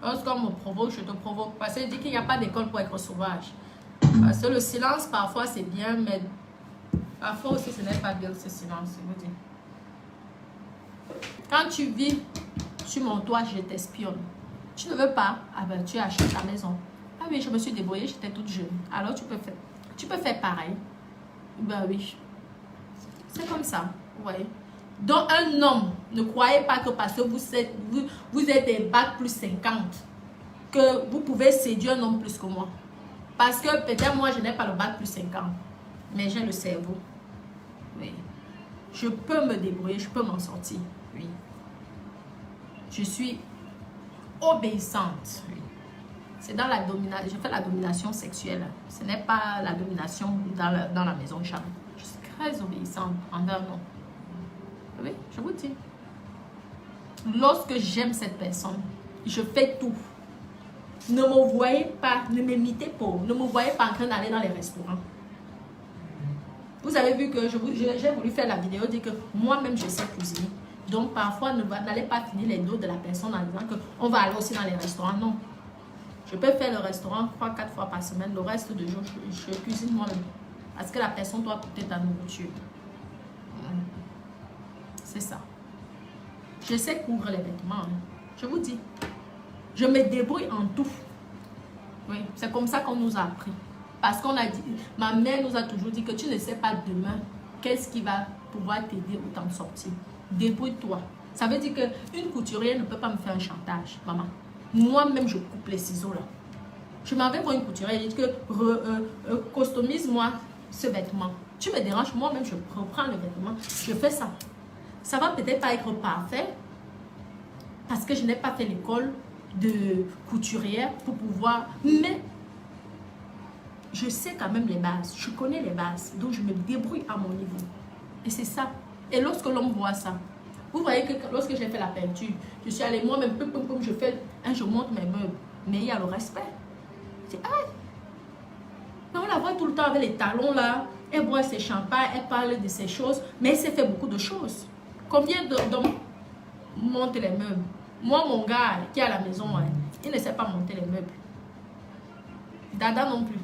Lorsqu'on me provoque, je te provoque. Parce que je dis qu'il n'y a pas d'école pour être sauvage. Parce que le silence, parfois, c'est bien, mais parfois aussi, ce n'est pas bien, ce silence, je vous dis. Quand tu vis sur mon toit, je t'espionne. Tu ne veux pas? Ah ben, tu achètes ta maison. Ah oui, je me suis débrouillée, j'étais toute jeune. Alors, tu peux faire pareil. Ben oui. C'est comme ça, vous voyez. Donc, un homme, ne croyez pas que parce que vous êtes des bacs plus 50, que vous pouvez séduire un homme plus que moi. Parce que peut-être moi, je n'ai pas le bac plus 50, mais j'ai le cerveau. Oui. Je peux me débrouiller, je peux m'en sortir. Oui. Je suis obéissante. Oui. C'est dans la domination. Je fais la domination sexuelle. Ce n'est pas la domination dans la maison charme. Je suis très obéissante envers nous. Oui, je vous dis. Lorsque j'aime cette personne, je fais tout. Ne me voyez pas, ne m'imitez pas. Ne me voyez pas en train d'aller dans les restaurants. Vous avez vu que j'ai voulu faire la vidéo, dire que moi-même je sais cuisiner. Donc parfois, n'allez pas finir les dos de la personne en disant qu'on va aller aussi dans les restaurants. Non. Je peux faire le restaurant 3-4 fois par semaine. Le reste du jour, je cuisine moi-même. Parce que la personne doit goûter ta nourriture. C'est ça. Je sais couvrir les vêtements. Hein. Je vous dis. Je me débrouille en tout. Oui, c'est comme ça qu'on nous a appris. Parce qu'on a dit, ma mère nous a toujours dit que tu ne sais pas demain qu'est-ce qui va pouvoir t'aider ou t'en sortir. Débrouille-toi. Ça veut dire qu'une couturière ne peut pas me faire un chantage, maman. Moi-même, je coupe les ciseaux là. Je m'en vais voir une couturière et je dis que customise-moi ce vêtement. Tu me déranges, moi-même, je reprends le vêtement. Je fais ça. Ça va peut-être pas être parfait parce que je n'ai pas fait l'école de couturière pour pouvoir... Mais je sais quand même les bases. Je connais les bases. Donc, je me débrouille à mon niveau. Et c'est ça. Et lorsque l'homme voit ça, vous voyez que lorsque j'ai fait la peinture, je suis allée moi-même, je monte mes meubles. Mais il y a le respect. C'est mais on la voit tout le temps avec les talons là. Elle boit ses champagnes, elle parle de ces choses. Mais elle s'est fait beaucoup de choses. Combien d'hommes montent les meubles? Moi, mon gars qui est à la maison, il ne sait pas monter les meubles. Dada non plus.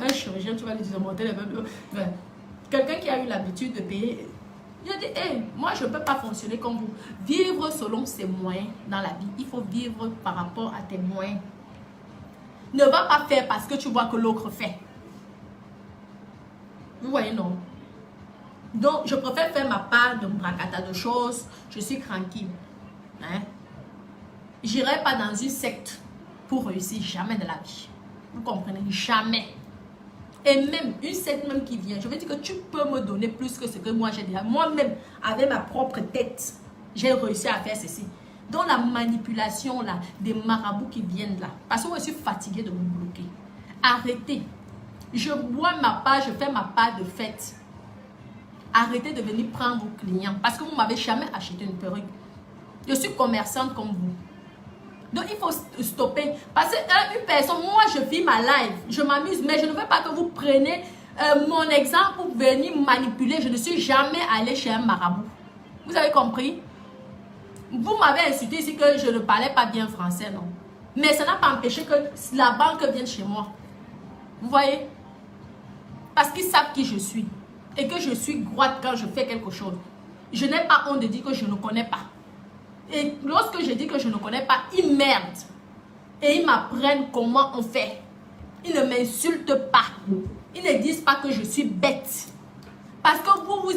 Un chirurgien, tu vas lui dire monter les meubles. quelqu'un qui a eu l'habitude de payer, il a dit, hey, moi je ne peux pas fonctionner comme vous. Vivre selon ses moyens dans la vie. Il faut vivre par rapport à tes moyens. Ne va pas faire parce que tu vois que l'autre fait. Vous voyez, non? Donc, je préfère faire ma part de bracata de choses. Je suis tranquille. Hein? Je n'irai pas dans une secte pour réussir. Jamais de la vie. Vous comprenez? Jamais. Et même, une secte même qui vient, je veux dire que tu peux me donner plus que ce que moi j'ai déjà. Moi-même, avec ma propre tête, j'ai réussi à faire ceci. Donc, la manipulation là, des marabouts qui viennent là. Parce que moi, je suis fatiguée de vous bloquer. Arrêtez. Je bois ma part, je fais ma part de fête. Arrêtez de venir prendre vos clients. Parce que vous ne m'avez jamais acheté une perruque. Je suis commerçante comme vous. Donc, il faut stopper. Parce qu'une personne, moi, je vis ma live. Je m'amuse. Mais je ne veux pas que vous preniez mon exemple pour venir manipuler. Je ne suis jamais allée chez un marabout. Vous avez compris? Vous m'avez insulté ici que je ne parlais pas bien français, non? Mais ça n'a pas empêché que la banque vienne chez moi. Vous voyez? Parce qu'ils savent qui je suis. Et que je suis droite quand je fais quelque chose. Je n'ai pas honte de dire que je ne connais pas. Et lorsque je dis que je ne connais pas, ils merdent. Et ils m'apprennent comment on fait. Ils ne m'insultent pas. Ils ne disent pas que je suis bête. Parce que vous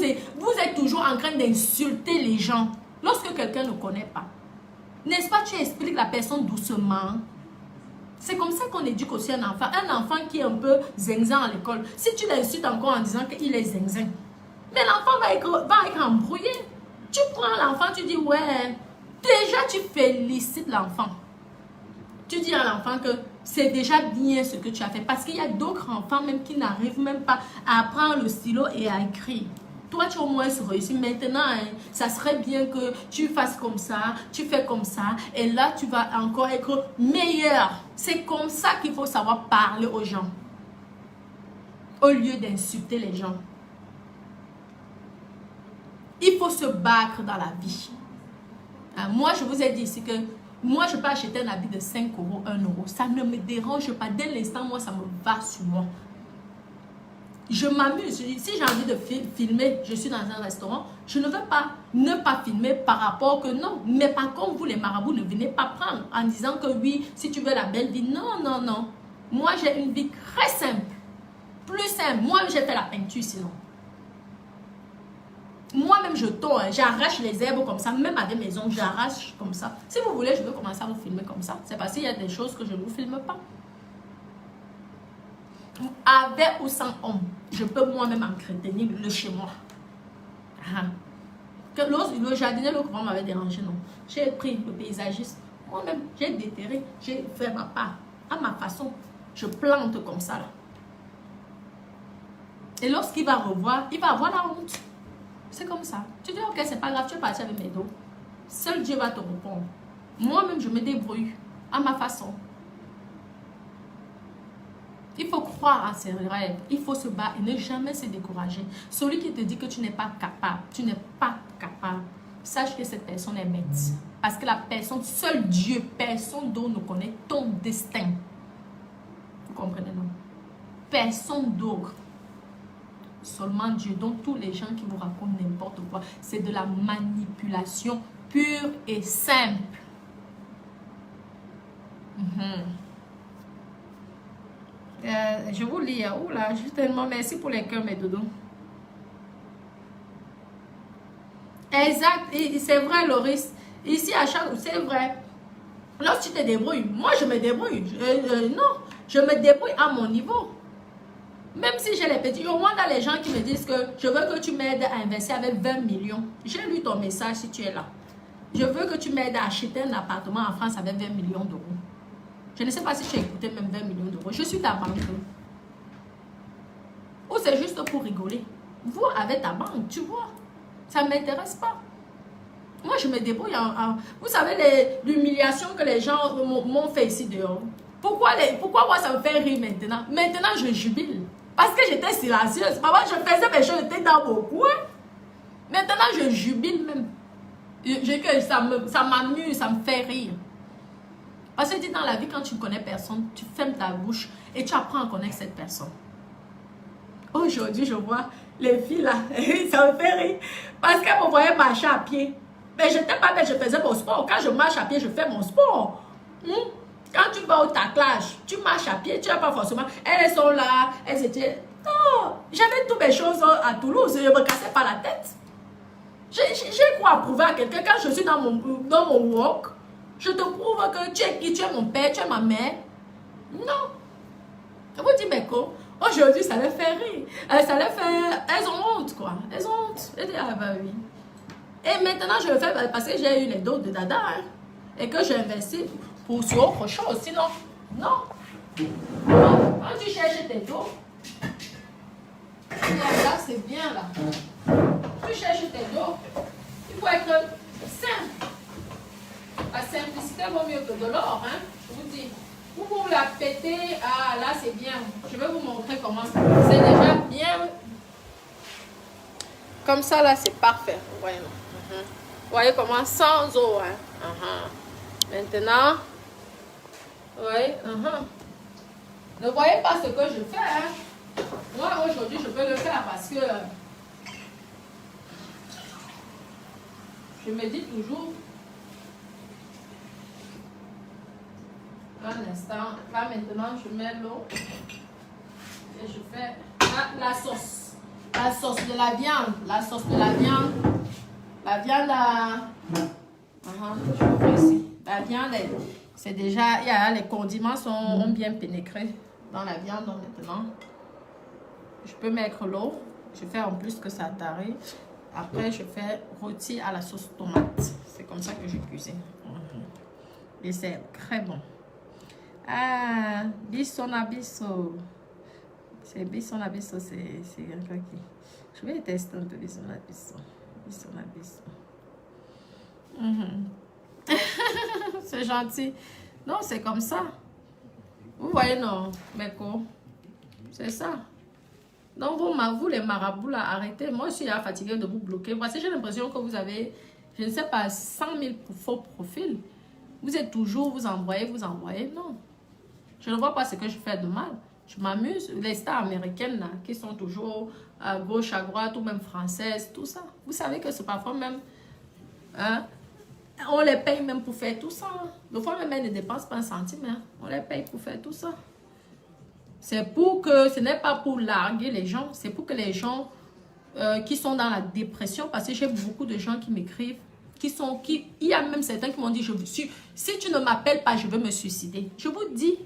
êtes toujours en train d'insulter les gens. Lorsque quelqu'un ne connaît pas. N'est-ce pas, tu expliques la personne doucement. C'est comme ça qu'on éduque aussi un enfant. Un enfant qui est un peu zinzin à l'école. Si tu l'insultes encore en disant qu'il est zinzin. Mais l'enfant va être embrouillé. Tu prends l'enfant, tu dis ouais. Déjà tu félicites l'enfant. Tu dis à l'enfant que c'est déjà bien ce que tu as fait. Parce qu'il y a d'autres enfants même qui n'arrivent même pas à prendre le stylo et à écrire. Toi, tu as au moins réussi. Maintenant, hein, ça serait bien que tu fasses comme ça, tu fais comme ça. Et là, tu vas encore être meilleur. C'est comme ça qu'il faut savoir parler aux gens. Au lieu d'insulter les gens. Il faut se battre dans la vie. Hein, moi, je vous ai dit ici que moi, je peux acheter un habit de 5 €, 1 €. Ça ne me dérange pas. Dès l'instant, moi, ça me va sur moi. Je m'amuse. Si j'ai envie de filmer, je suis dans un restaurant, je ne veux pas ne pas filmer par rapport que non. Mais par contre, vous les marabouts, ne venez pas prendre en disant que oui, si tu veux la belle vie. Non, non, non. Moi, j'ai une vie très simple. Plus simple. Moi, j'ai fait la peinture sinon. Moi-même, je tond, j'arrache les herbes comme ça. Même à des maisons, j'arrache comme ça. Si vous voulez, je veux commencer à vous filmer comme ça. C'est parce qu'il y a des choses que je ne vous filme pas. Avec ou sans homme, je peux moi-même entretenir le chez moi. Le jardinier, le courant m'avait dérangé, non. J'ai pris le paysagiste. Moi-même, j'ai déterré, j'ai fait ma part. À ma façon, je plante comme ça. Là. Et lorsqu'il va revoir, il va avoir la honte. C'est comme ça. Tu dis, ok, c'est pas grave, tu es parti avec mes dos. Seul Dieu va te répondre. Moi-même, je me débrouille à ma façon. Il faut croire à ses rêves. Il faut se battre et ne jamais se décourager. Celui qui te dit que tu n'es pas capable, sache que cette personne est bête. Parce que la personne, seul Dieu, personne d'autre ne connaît ton destin. Vous comprenez, non? Personne d'autre. Seulement Dieu. Donc, tous les gens qui vous racontent n'importe quoi, c'est de la manipulation pure et simple. Je vous lis. Oula, je suis tellement merci pour les cœurs, mes doudous. Exact. C'est vrai, Loris. Ici, à chaque... C'est vrai. Lorsque tu te débrouilles, moi, je me débrouille. Non, je me débrouille à mon niveau. Même si j'ai les petits... Au moins, dans les gens qui me disent que je veux que tu m'aides à investir avec 20 millions. J'ai lu ton message si tu es là. Je veux que tu m'aides à acheter un appartement en France avec 20 millions d'euros. Je ne sais pas si tu as écouté même 20 millions d'euros. Je suis ta banque. Ou c'est juste pour rigoler. Vous, avec ta banque, tu vois. Ça ne m'intéresse pas. Moi, je me débrouille. Vous savez, l'humiliation que les gens m'ont fait ici dehors. Pourquoi moi, ça me fait rire maintenant? Maintenant, je jubile. Parce que j'étais silencieuse. Maman, je faisais mes choses, j'étais dans mon coin. Maintenant, je jubile même. Ça m'amuse, ça me fait rire. Parce que dans la vie, quand tu ne connais personne, tu fermes ta bouche et tu apprends à connaître cette personne. Aujourd'hui, je vois Les filles là, ça me fait rire. Parce qu'elles me voyaient marcher à pied. Mais je n'étais pas belle, je faisais mon sport. Quand je marche à pied, je fais mon sport. Quand tu vas au taclage, tu marches à pied, tu n'as pas forcément... Elles sont là, elles étaient... Non, j'avais toutes mes choses à Toulouse, je ne me cassais pas la tête. J'ai quoi à prouver à quelqu'un quand je suis dans mon walk. Je te prouve que tu es qui, tu es mon père, tu es ma mère. Non. Je vous dis, mais quoi? Aujourd'hui, ça les fait rire. Ça les fait... Elles ont honte, quoi. Elles ont honte. Elles disent, ah bah oui. Et maintenant, je le fais parce que j'ai eu les dos de dada. Hein, et que j'ai investi pour sur autre chose. Sinon, non. Non. Quand tu cherches tes dos, là, c'est bien, là. Tu cherches tes dos, il faut être simple. La simplicité vaut mieux que de l'or, hein. Je vous dis. Vous la péter, ah là c'est bien. Je vais vous montrer comment c'est déjà bien. Comme ça là c'est parfait. Vous voyez, vous voyez comment sans eau. Hein? Maintenant, vous voyez, ne voyez pas ce que je fais. Hein? Moi aujourd'hui je peux le faire parce que je me dis toujours. Un instant, là maintenant je mets l'eau et je fais la sauce de la viande, la viande je ouvre ici. La viande c'est déjà, les condiments ont bien pénétré dans la viande. Donc maintenant je peux mettre l'eau, je fais en plus que ça taré. Après je fais rôti à la sauce tomate, c'est comme ça que je cuisine et c'est très bon. Ah, Bisson Abisso. C'est Bisson Abisso, c'est un truc qui... Je vais tester un peu Bisson Abisso. Bisson Abisso. C'est gentil. Non, c'est comme ça. Vous voyez, non, mais quoi? C'est ça. Donc, vous les marabouts, là, arrêtez. Moi, je suis là fatiguée de vous bloquer. Voici, j'ai l'impression que vous avez, je ne sais pas, 100 000 faux profils. Vous êtes toujours, vous envoyez. Non. Je ne vois pas ce que je fais de mal. Je m'amuse. Les stars américaines, là, qui sont toujours à gauche, à droite, ou même françaises, tout ça. Vous savez que c'est parfois même... Hein, on les paye même pour faire tout ça. Des fois, même elles ne dépensent pas un centime. Hein. On les paye pour faire tout ça. C'est pour que... Ce n'est pas pour larguer les gens. C'est pour que les gens qui sont dans la dépression... Parce que j'ai beaucoup de gens qui m'écrivent. Il y a même certains qui m'ont dit, si tu ne m'appelles pas, je veux me suicider. Je vous dis...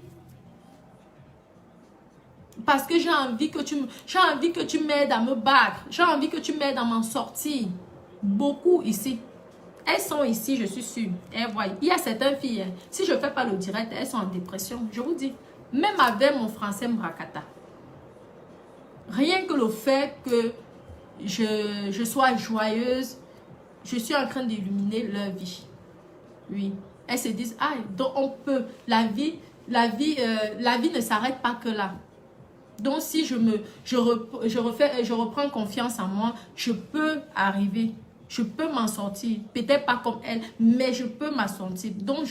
Parce que j'ai envie que tu m'aides à me battre. J'ai envie que tu m'aides à m'en sortir. Beaucoup ici. Elles sont ici, je suis sûre. Elles voient. Il y a certaines filles, hein, si je ne fais pas le direct, elles sont en dépression. Je vous dis. Même avec mon français Mbrakata. Rien que le fait que je sois joyeuse, je suis en train d'illuminer leur vie. Oui. Elles se disent, ah, donc on peut. La vie ne s'arrête pas que là. Donc, si je reprends confiance en moi, je peux arriver, je peux m'en sortir. Peut-être pas comme elle, mais je peux m'en sortir. Donc,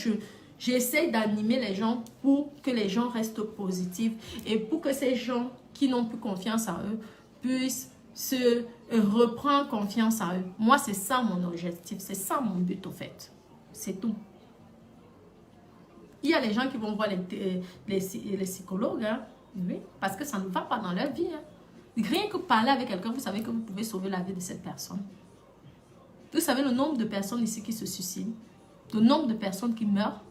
j'essaie d'animer les gens pour que les gens restent positifs et pour que ces gens qui n'ont plus confiance en eux puissent se reprendre confiance en eux. Moi, c'est ça mon objectif, c'est ça mon but au fait. C'est tout. Il y a les gens qui vont voir les psychologues, hein. Oui, parce que ça ne va pas dans leur vie. Hein. Rien que parler avec quelqu'un, vous savez que vous pouvez sauver la vie de cette personne. Vous savez le nombre de personnes ici qui se suicident, le nombre de personnes qui meurent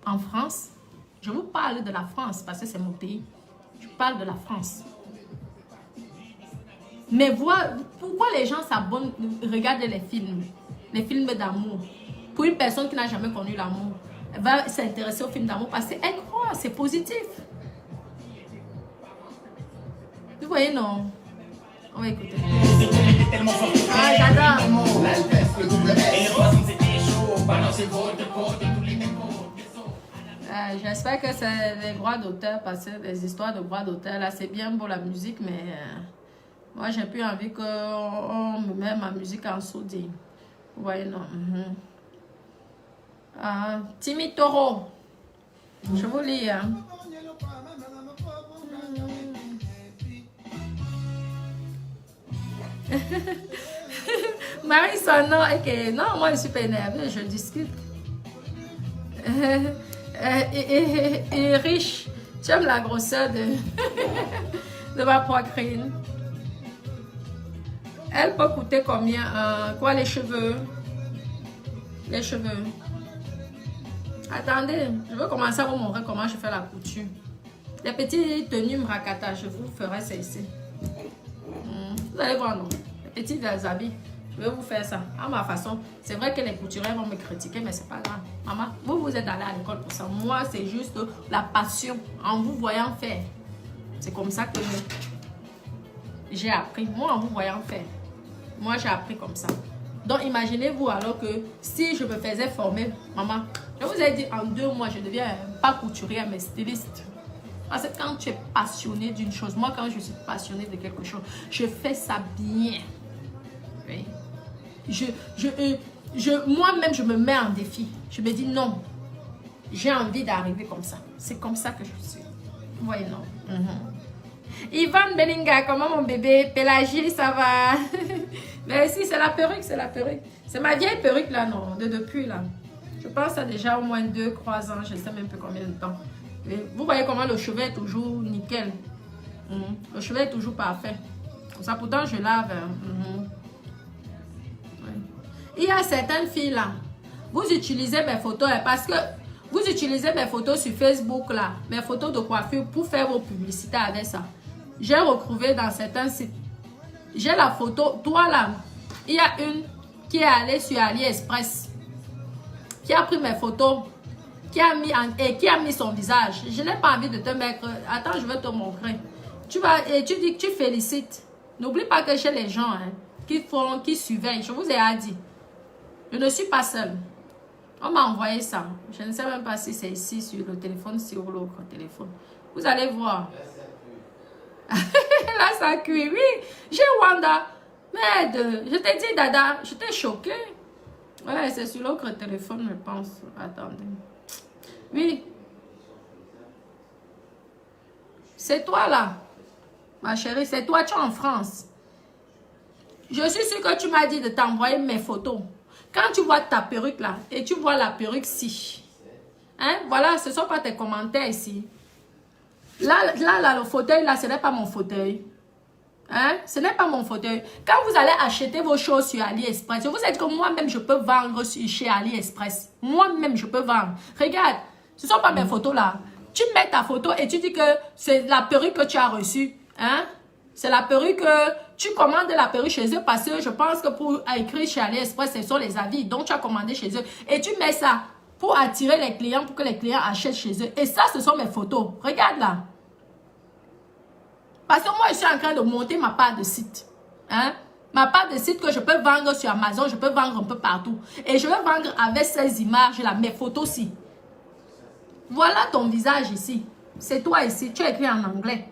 en France. Je vous parle de la France parce que c'est mon pays. Je parle de la France. Mais pourquoi les gens s'abonnent, regardent les films d'amour. Pour une personne qui n'a jamais connu l'amour, elle va s'intéresser aux films d'amour parce qu'elle croit, c'est positif. Vous voyez, non? On va écouter. Ah, j'adore. J'espère que c'est les droits d'auteur, parce que les histoires de droits d'auteur, là, c'est bien beau la musique, mais moi, j'ai plus envie qu'on me mette ma musique en sourdine. Vous voyez, non? Timmy Toro. Je vous lis, hein. Marie son nom est que... Non, moi je suis pas énervée, je discute. Et riche, tu aimes la grosseur de, de ma poitrine. Elle peut coûter combien? Quoi, les cheveux? Les cheveux. Attendez, je veux commencer à vous montrer comment je fais la couture. Les petites tenues mrakata, je vous ferai ça ici. Vous allez voir, non? Les petits habits, je vais vous faire ça. À ma façon, c'est vrai que les couturiers vont me critiquer, mais c'est pas grave. Maman, vous êtes allée à l'école pour ça. Moi, c'est juste la passion en vous voyant faire. C'est comme ça que j'ai appris. Moi, en vous voyant faire. Moi, j'ai appris comme ça. Donc, imaginez-vous alors que si je me faisais former, maman, je vous ai dit, en 2 mois, je deviens pas couturière, mais styliste. Parce que quand tu es passionné d'une chose, moi, quand je suis passionnée de quelque chose, je fais ça bien. Oui. Moi-même, je me mets en défi. Je me dis, non, j'ai envie d'arriver comme ça. C'est comme ça que je suis. Vous voyez, non? Yvonne Belinga, comment mon bébé? Pélagie, ça va? Merci, c'est la perruque, c'est la perruque. C'est ma vieille perruque là, non, depuis là. Je pense à déjà au moins 2-3 ans, je ne sais même plus combien de temps. Et vous voyez comment le cheveu est toujours nickel. Le cheveu est toujours parfait. Comme ça, pourtant, je lave. Ouais. Il y a certaines filles là, vous utilisez mes photos parce que vous utilisez mes photos sur Facebook là, mes photos de coiffure pour faire vos publicités avec ça. J'ai retrouvé dans certains sites. J'ai la photo, toi là, il y a une qui est allée sur AliExpress, qui a pris mes photos, qui a mis son visage. Je n'ai pas envie de te mettre. Attends, je vais te montrer. Tu dis que tu félicites. N'oublie pas que chez les gens qui surveillent, je vous ai dit, je ne suis pas seule. On m'a envoyé ça. Je ne sais même pas si c'est ici sur le téléphone, sur l'autre téléphone. Vous allez voir. Là, ça cuit, oui. J'ai Wanda. Merde, je t'ai dit, Dada, j'étais choquée. Ouais, c'est sur l'autre téléphone, je pense. Attendez. Oui. C'est toi, là. Ma chérie, c'est toi, tu es en France. Je suis sûre que tu m'as dit de t'envoyer mes photos. Quand tu vois ta perruque, là, et tu vois la perruque ci. Hein, voilà, ce ne sont pas tes commentaires ici. Là, le fauteuil, là, ce n'est pas mon fauteuil. Hein? Ce n'est pas mon fauteuil. Quand vous allez acheter vos choses sur AliExpress, je vous ai dit que moi-même, je peux vendre chez AliExpress. Moi-même, je peux vendre. Regarde, ce ne sont pas mes photos, là. Tu mets ta photo et tu dis que c'est la perruque que tu as reçue. Hein? C'est la perruque, tu commandes la perruque chez eux parce que je pense que pour écrire chez AliExpress, ce sont les avis. Donc, tu as commandé chez eux. Et tu mets ça pour attirer les clients, pour que les clients achètent chez eux. Et ça, ce sont mes photos. Regarde là. Parce que moi, je suis en train de monter ma part de site. Hein? Ma part de site que je peux vendre sur Amazon, je peux vendre un peu partout. Et je vais vendre avec ces images là, mes photos aussi. Voilà ton visage ici. C'est toi ici. Tu as écrit en anglais.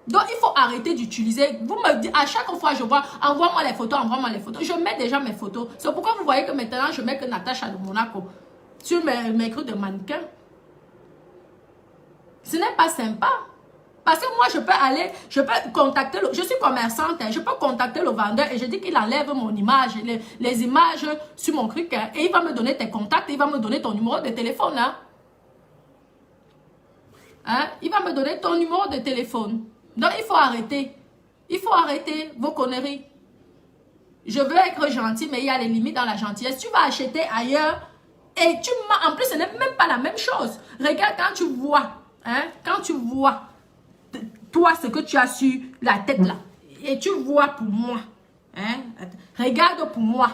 Donc, il faut arrêter d'utiliser. Vous me dites, à chaque fois je vois, envoie-moi les photos, envoie-moi les photos. Je mets déjà mes photos. C'est pourquoi vous voyez que maintenant, je mets que Natacha de Monaco sur mes écrits de mannequin. Ce n'est pas sympa. Parce que moi, je peux contacter, je suis commerçante, je peux contacter le vendeur et je dis qu'il enlève mon image, les images sur mon truc. Et il va me donner tes contacts, il va me donner ton numéro de téléphone. Il va me donner ton numéro de téléphone. Donc, il faut arrêter. Il faut arrêter vos conneries. Je veux être gentil, mais il y a les limites dans la gentillesse. Tu vas acheter ailleurs et en plus, ce n'est même pas la même chose. Regarde quand tu vois, quand tu vois, toi, ce que tu as sur la tête là, et tu vois pour moi, regarde pour moi,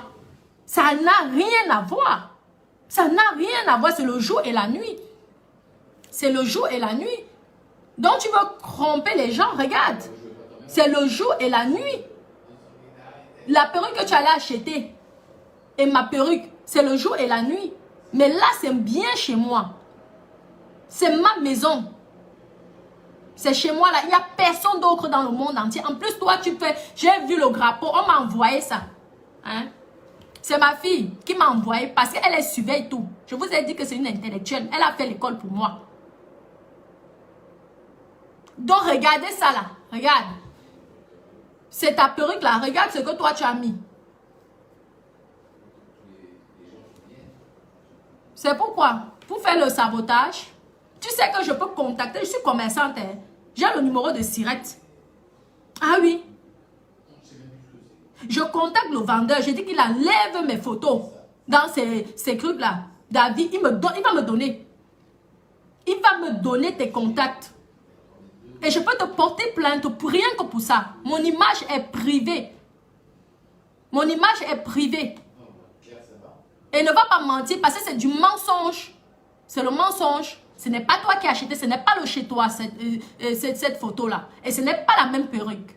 ça n'a rien à voir. Ça n'a rien à voir, c'est le jour et la nuit. C'est le jour et la nuit. Donc, tu veux tromper les gens, regarde. C'est le jour et la nuit. La perruque que tu allais acheter et ma perruque, c'est le jour et la nuit. Mais là, c'est bien chez moi. C'est ma maison. C'est chez moi là. Il n'y a personne d'autre dans le monde entier. En plus, toi, tu fais... J'ai vu le drapeau. On m'a envoyé ça. C'est ma fille qui m'a envoyé parce qu'elle surveille tout. Je vous ai dit que c'est une intellectuelle. Elle a fait l'école pour moi. Donc, regardez ça là. Regarde. C'est ta perruque là. Regarde ce que toi tu as mis. C'est pourquoi, pour faire le sabotage, tu sais que je peux contacter, je suis commerçante, hein. J'ai le numéro de Sirette. Ah oui. Je contacte le vendeur, je dis qu'il enlève mes photos dans ces trucs là. David, il va me donner. Il va me donner tes contacts. Et je peux te porter plainte pour rien que pour ça. Mon image est privée. Mon image est privée. Et ne va pas mentir parce que c'est du mensonge. C'est le mensonge. Ce n'est pas toi qui as acheté, ce n'est pas le chez toi, cette photo-là. Et ce n'est pas la même perruque.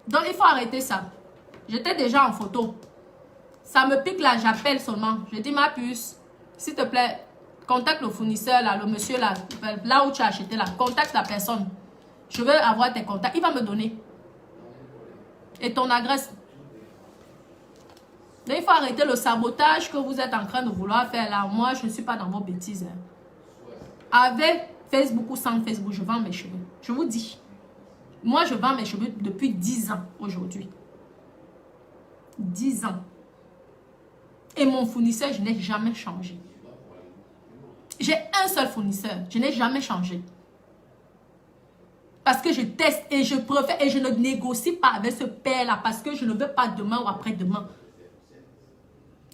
Donc, il faut arrêter ça. J'étais déjà en photo. Ça me pique là, j'appelle seulement. Je dis, ma puce, s'il te plaît, contacte le fournisseur là, le monsieur là, là où tu as acheté là. Contacte la personne. Je veux avoir tes contacts. Il va me donner. Et ton adresse. Donc, il faut arrêter le sabotage que vous êtes en train de vouloir faire là. Moi, je ne suis pas dans vos bêtises. Hein. Avec Facebook ou sans Facebook, je vends mes cheveux. Je vous dis. Moi, je vends mes cheveux depuis 10 ans aujourd'hui. 10 ans. Et mon fournisseur, je n'ai jamais changé. J'ai un seul fournisseur. Je n'ai jamais changé. Parce que je teste et je préfère et je ne négocie pas avec ce père-là parce que je ne veux pas demain ou après-demain.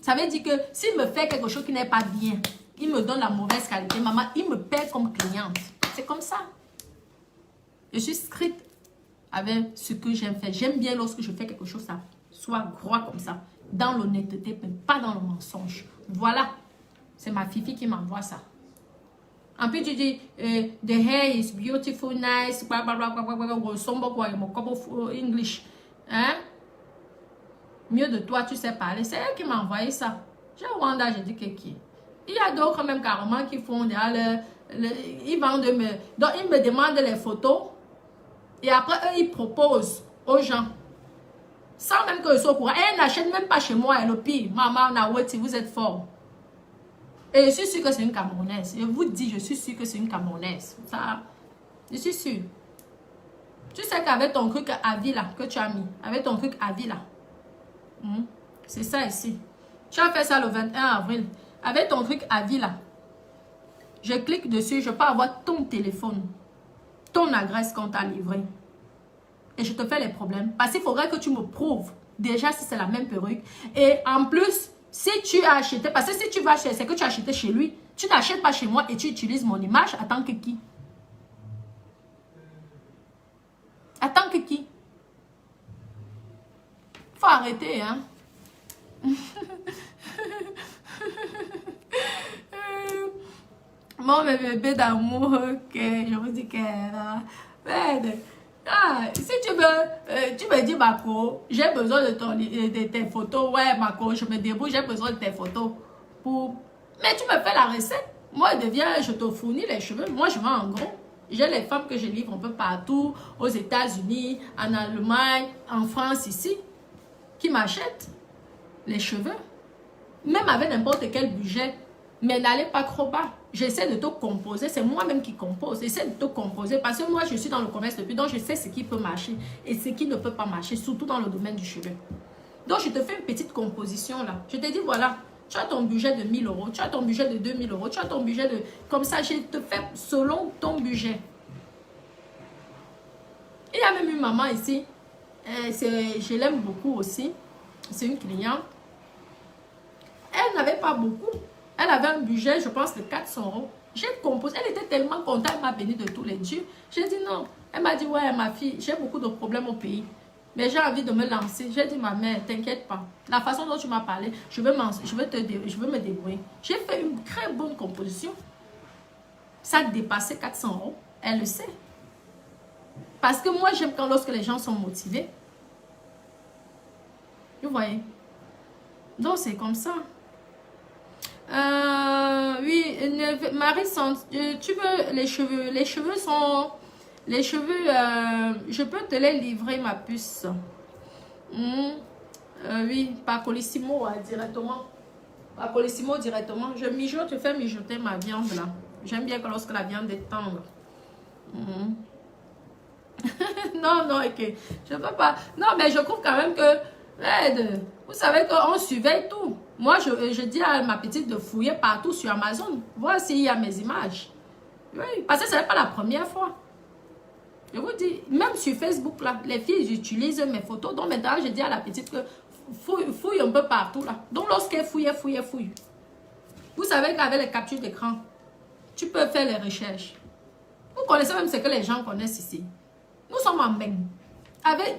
Ça veut dire que s'il me fait quelque chose qui n'est pas bien, il me donne la mauvaise qualité, maman, il me perd comme cliente. C'est comme ça. Je suis stricte avec ce que j'aime faire. J'aime bien lorsque je fais quelque chose, ça soit droit comme ça. Dans l'honnêteté, mais pas dans le mensonge. Voilà. C'est ma fifi qui m'envoie ça. En plus, tu dis, the hair is beautiful, nice, English. Hein? Mieux de toi, tu sais parler. C'est elle qui m'a envoyé ça. J'ai Rwanda, j'ai dit que qui. Il y a d'autres même carrément qui font ils vendent donc ils me demandent les photos. Et après, eux, ils proposent aux gens. Sans même que je sois au courant. Elle n'achète même pas chez moi, le pire. Maman, Naweti, vous êtes fort. Et je suis sûre que c'est une Camerounaise. Je vous dis, je suis sûre que c'est une Camerounaise. Ça, je suis sûre. Tu sais qu'avec ton truc à vie là, que tu as mis, avec ton truc à vie là, c'est ça ici. Tu as fait ça le 21 avril. Avec ton truc à vie là, je clique dessus, je peux avoir ton téléphone, ton adresse qu'on t'a livré. Et je te fais les problèmes. Parce qu'il faudrait que tu me prouves déjà si c'est la même perruque. Et en plus, si tu as acheté, parce que si tu vas acheter, c'est que tu as acheté chez lui, tu n'achètes pas chez moi et tu utilises mon image en tant que qui? En tant que qui? Faut arrêter, hein? Mon bébé d'amour, ok, je vous dis que si tu me dis Marco, j'ai besoin de tes photos. Ouais, Marco, je me débrouille, j'ai besoin de tes photos. Mais tu me fais la recette. Moi, je te fournis les cheveux. Moi, je vends en gros. J'ai les femmes que je livre un peu partout, aux États-Unis, en Allemagne, en France, ici, qui m'achètent les cheveux. Même avec n'importe quel budget. Mais n'allez pas trop bas. J'essaie de te composer. C'est moi-même qui compose. J'essaie de te composer. Parce que moi, je suis dans le commerce depuis. Donc, je sais ce qui peut marcher et ce qui ne peut pas marcher. Surtout dans le domaine du cheveu. Donc, je te fais une petite composition là. Je te dis, voilà. Tu as ton budget de 1000 euros. Tu as ton budget de 2000 euros. Tu as ton budget de... Comme ça, je te fais selon ton budget. Il y a même une maman ici. Je l'aime beaucoup aussi. C'est une cliente. Elle n'avait pas beaucoup. Elle avait un budget, je pense, de 400 euros. J'ai composé. Elle était tellement contente. Elle m'a béni de tous les dieux. J'ai dit non. Elle m'a dit, ouais, ma fille, j'ai beaucoup de problèmes au pays. Mais j'ai envie de me lancer. J'ai dit, ma mère, t'inquiète pas. La façon dont tu m'as parlé, je veux me débrouiller. J'ai fait une très bonne composition. Ça a dépassé 400 euros. Elle le sait. Parce que moi, j'aime quand lorsque les gens sont motivés. Vous voyez? Donc, c'est comme ça. Oui, Marie, tu veux les cheveux? Les cheveux sont... Les cheveux, je peux te les livrer, ma puce. Oui, par Colissimo, directement. Par Colissimo, directement. Je fais mijoter ma viande, là. J'aime bien que lorsque la viande est tendre. Non, non, ok. Je ne peux pas. Non, mais je trouve quand même que, vous savez qu'on surveille tout. Moi, je dis à ma petite de fouiller partout sur Amazon, voir s'il y a mes images. Oui, parce que ce n'est pas la première fois. Je vous dis, même sur Facebook, là, les filles utilisent mes photos. Donc maintenant, je dis à la petite que fouille un peu partout, là. Donc lorsqu'elle fouille, fouille. Vous savez qu'avec les captures d'écran, tu peux faire les recherches. Vous connaissez même ce que les gens connaissent ici. Nous sommes en même.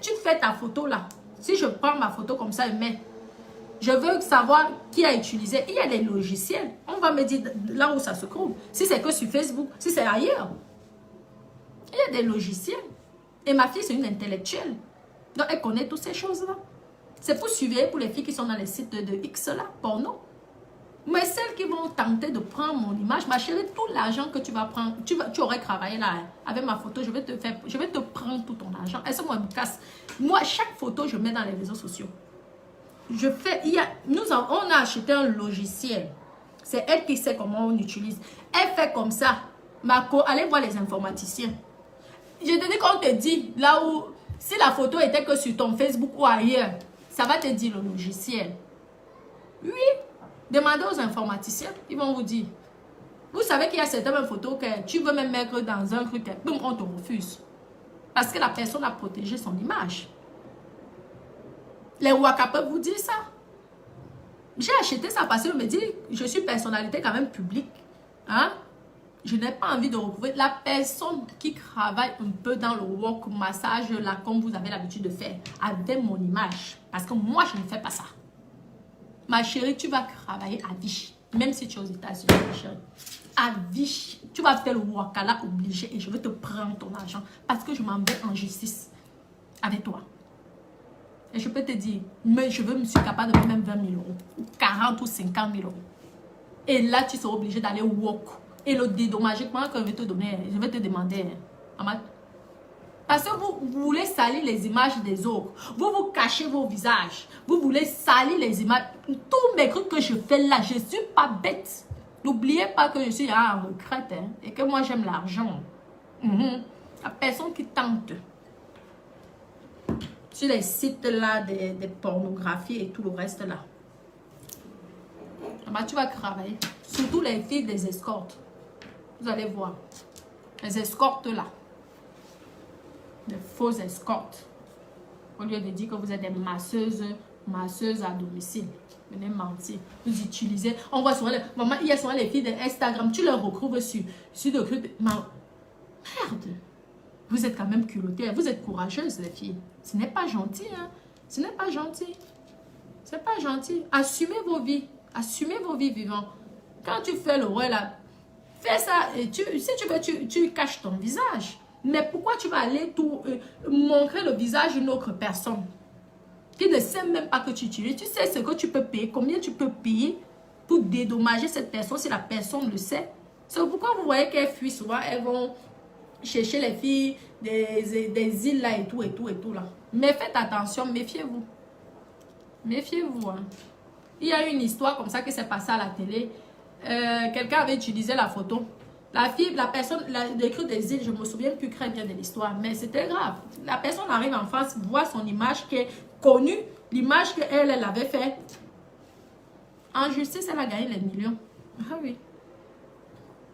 Tu fais ta photo là. Si je prends ma photo comme ça et mets, je veux savoir qui a utilisé. Il y a des logiciels. On va me dire là où ça se trouve. Si c'est que sur Facebook, si c'est ailleurs. Il y a des logiciels. Et ma fille, c'est une intellectuelle. Donc, elle connaît toutes ces choses-là. C'est pour surveiller pour les filles qui sont dans les sites de X là, porno. Mais celles qui vont tenter de prendre mon image, ma chérie, tout l'argent que tu vas prendre, tu aurais travaillé là, hein, avec ma photo, je vais te prendre tout ton argent. Et ça, moi, me casse. Moi, chaque photo, je mets dans les réseaux sociaux. On a acheté un logiciel. C'est elle qui sait comment on utilise. Elle fait comme ça. Marco, allez voir les informaticiens. Je te dis qu'on te dit, là où, si la photo était que sur ton Facebook ou ailleurs, ça va te dire le logiciel. Oui. Demandez aux informaticiens, ils vont vous dire. Vous savez qu'il y a certaines photos que tu veux même mettre dans un truc, boum, on te refuse. Parce que la personne a protégé son image. Les Waka peuvent vous dire ça. J'ai acheté ça parce que je me dis, je suis personnalité quand même publique. Hein? Je n'ai pas envie de recouvrir la personne qui travaille un peu dans le walk massage, là, comme vous avez l'habitude de faire, avec mon image. Parce que moi, je ne fais pas ça. Ma chérie, tu vas travailler à vie. Même si tu es aux États-Unis, ma chérie. À vie. Tu vas faire le wakala obligé et je vais te prendre ton argent. Parce que je m'en vais en justice avec toi. Et je peux te dire, mais je suis capable de mettre même 20 000 euros. Ou 40 ou 50 000 euros. Et là, tu seras obligé d'aller walk. Et le dédommagement que je vais te donner, je vais te demander, Amad. Parce que vous voulez salir les images des autres. Vous cachez vos visages. Vous voulez salir les images. Tous mes trucs que je fais là, je ne suis pas bête. N'oubliez pas que je suis en retraite. Hein, et que moi, j'aime l'argent. La personne qui tente. Sur les sites là, des pornographies et tout le reste là. Bah, tu vas travailler. Surtout les filles des escortes. Vous allez voir. Les escortes là. De fausses escortes. Au lieu de dire que vous êtes des masseuses à domicile. Venez mentir. Vous utilisez. On voit souvent maman, il y a souvent les filles d'Instagram. Tu leur retrouves sur de merde. Vous êtes quand même culottées. Vous êtes courageuses, les filles. Ce n'est pas gentil, hein. Ce n'est pas gentil. C'est pas gentil. Assumez vos vies. Assumez vos vies vivantes. Quand tu fais le rôle là, fais ça. Et si tu veux, tu caches ton visage. Mais pourquoi tu vas aller montrer le visage d'une autre personne qui ne sait même pas que tu utilises? Tu sais ce que tu peux payer, combien tu peux payer pour dédommager cette personne si la personne le sait. C'est pourquoi vous voyez qu'elles fuient souvent, elles vont chercher les filles des îles là et tout là. Mais faites attention, méfiez-vous. Méfiez-vous. Hein. Il y a une histoire comme ça qui s'est passée à la télé. Quelqu'un avait utilisé la photo. La personne, l'écrit des îles, je ne me souviens plus très bien de l'histoire, mais c'était grave. La personne arrive en France, voit son image qui est connue, l'image qu'elle avait faite. En justice, elle a gagné les millions. Ah oui.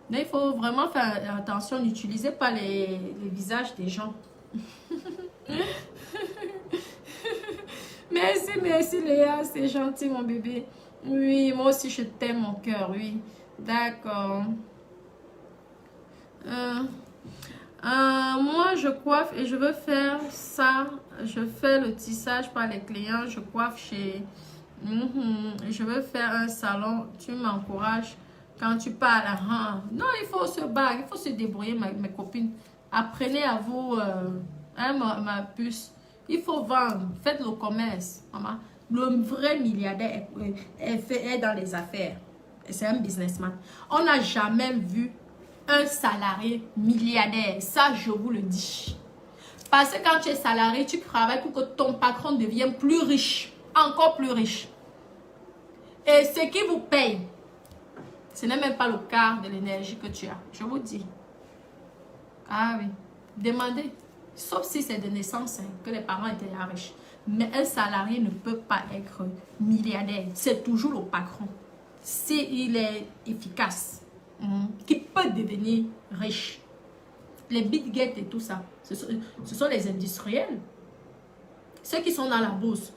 Mais il faut vraiment faire attention, n'utilisez pas les visages des gens. Merci Léa, c'est gentil mon bébé. Oui, moi aussi je t'aime mon cœur, oui. D'accord. Moi je coiffe et je veux faire ça. Je fais le tissage par les clients. Je coiffe chez... Je veux faire un salon. Tu m'encourages quand tu parles. Non, il faut se battre. Il faut se débrouiller, mes copines. Apprenez à vous... ma puce. Il faut vendre. Faites le commerce. Maman. Le vrai milliardaire est dans les affaires. C'est un businessman. On n'a jamais vu un salarié milliardaire. Ça, je vous le dis. Parce que quand tu es salarié, tu travailles pour que ton patron devienne plus riche. Encore plus riche. Et ce qui vous paye, ce n'est même pas le quart de l'énergie que tu as. Je vous dis. Ah oui. Demandez. Sauf si c'est de naissance, hein, que les parents étaient riches. Mais un salarié ne peut pas être milliardaire. C'est toujours le patron. S'il est efficace, qui peut devenir riche. Les Bill Gates et tout ça, ce sont les industriels. Ceux qui sont dans la bourse,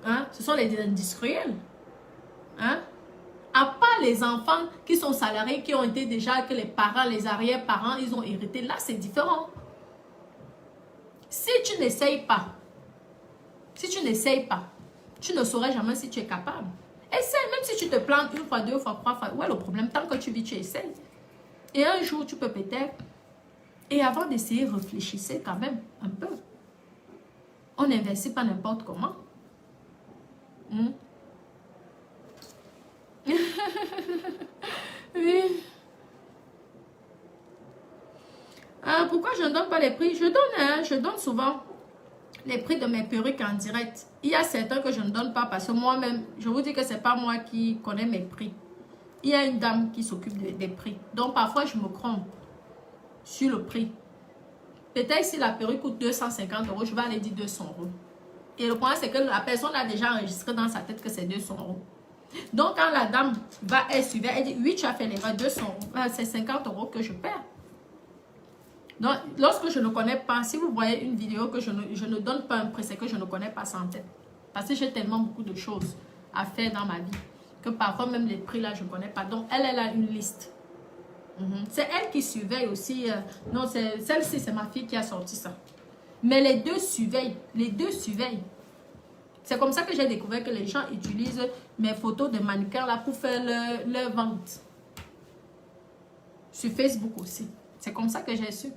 hein, ce sont les industriels. Hein? À part les enfants qui sont salariés, qui ont été déjà, que les parents, les arrière-parents, ils ont hérité. Là, c'est différent. Si tu n'essayes pas, tu ne sauras jamais si tu es capable. Essaye, même si tu te plantes une fois, deux fois, trois fois. Ouais, le problème, tant que tu vis, tu essayes. Et un jour, tu peux peut-être... Et avant d'essayer, réfléchissez quand même un peu. On n'investit pas n'importe comment. Oui. Pourquoi je ne donne pas les prix? Je donne souvent les prix de mes perruques en direct. Il y a certains que je ne donne pas parce que moi-même, je vous dis que ce n'est pas moi qui connais mes prix. Il y a une dame qui s'occupe des prix. Donc parfois, je me trompe sur le prix. Peut-être si la perruque coûte 250 €, je vais aller dire 200 €. Et le point, c'est que la personne a déjà enregistré dans sa tête que c'est 200 €. Donc, quand la dame va, elle suivait, elle dit, oui, tu as fait l'erreur, 200 €. C'est 50 € que je perds. Donc, lorsque je ne connais pas, si vous voyez une vidéo que je ne donne pas un prix, c'est que je ne connais pas ça en tête. Parce que j'ai tellement beaucoup de choses à faire dans ma vie que parfois même les prix là, je ne connais pas. Donc, elle a une liste. C'est elle qui surveille aussi. Non, celle-ci, c'est ma fille qui a sorti ça. Mais les deux surveillent. Les deux surveillent. C'est comme ça que j'ai découvert que les gens utilisent mes photos de mannequins là pour faire leur vente. Sur Facebook aussi. C'est comme ça que j'ai su.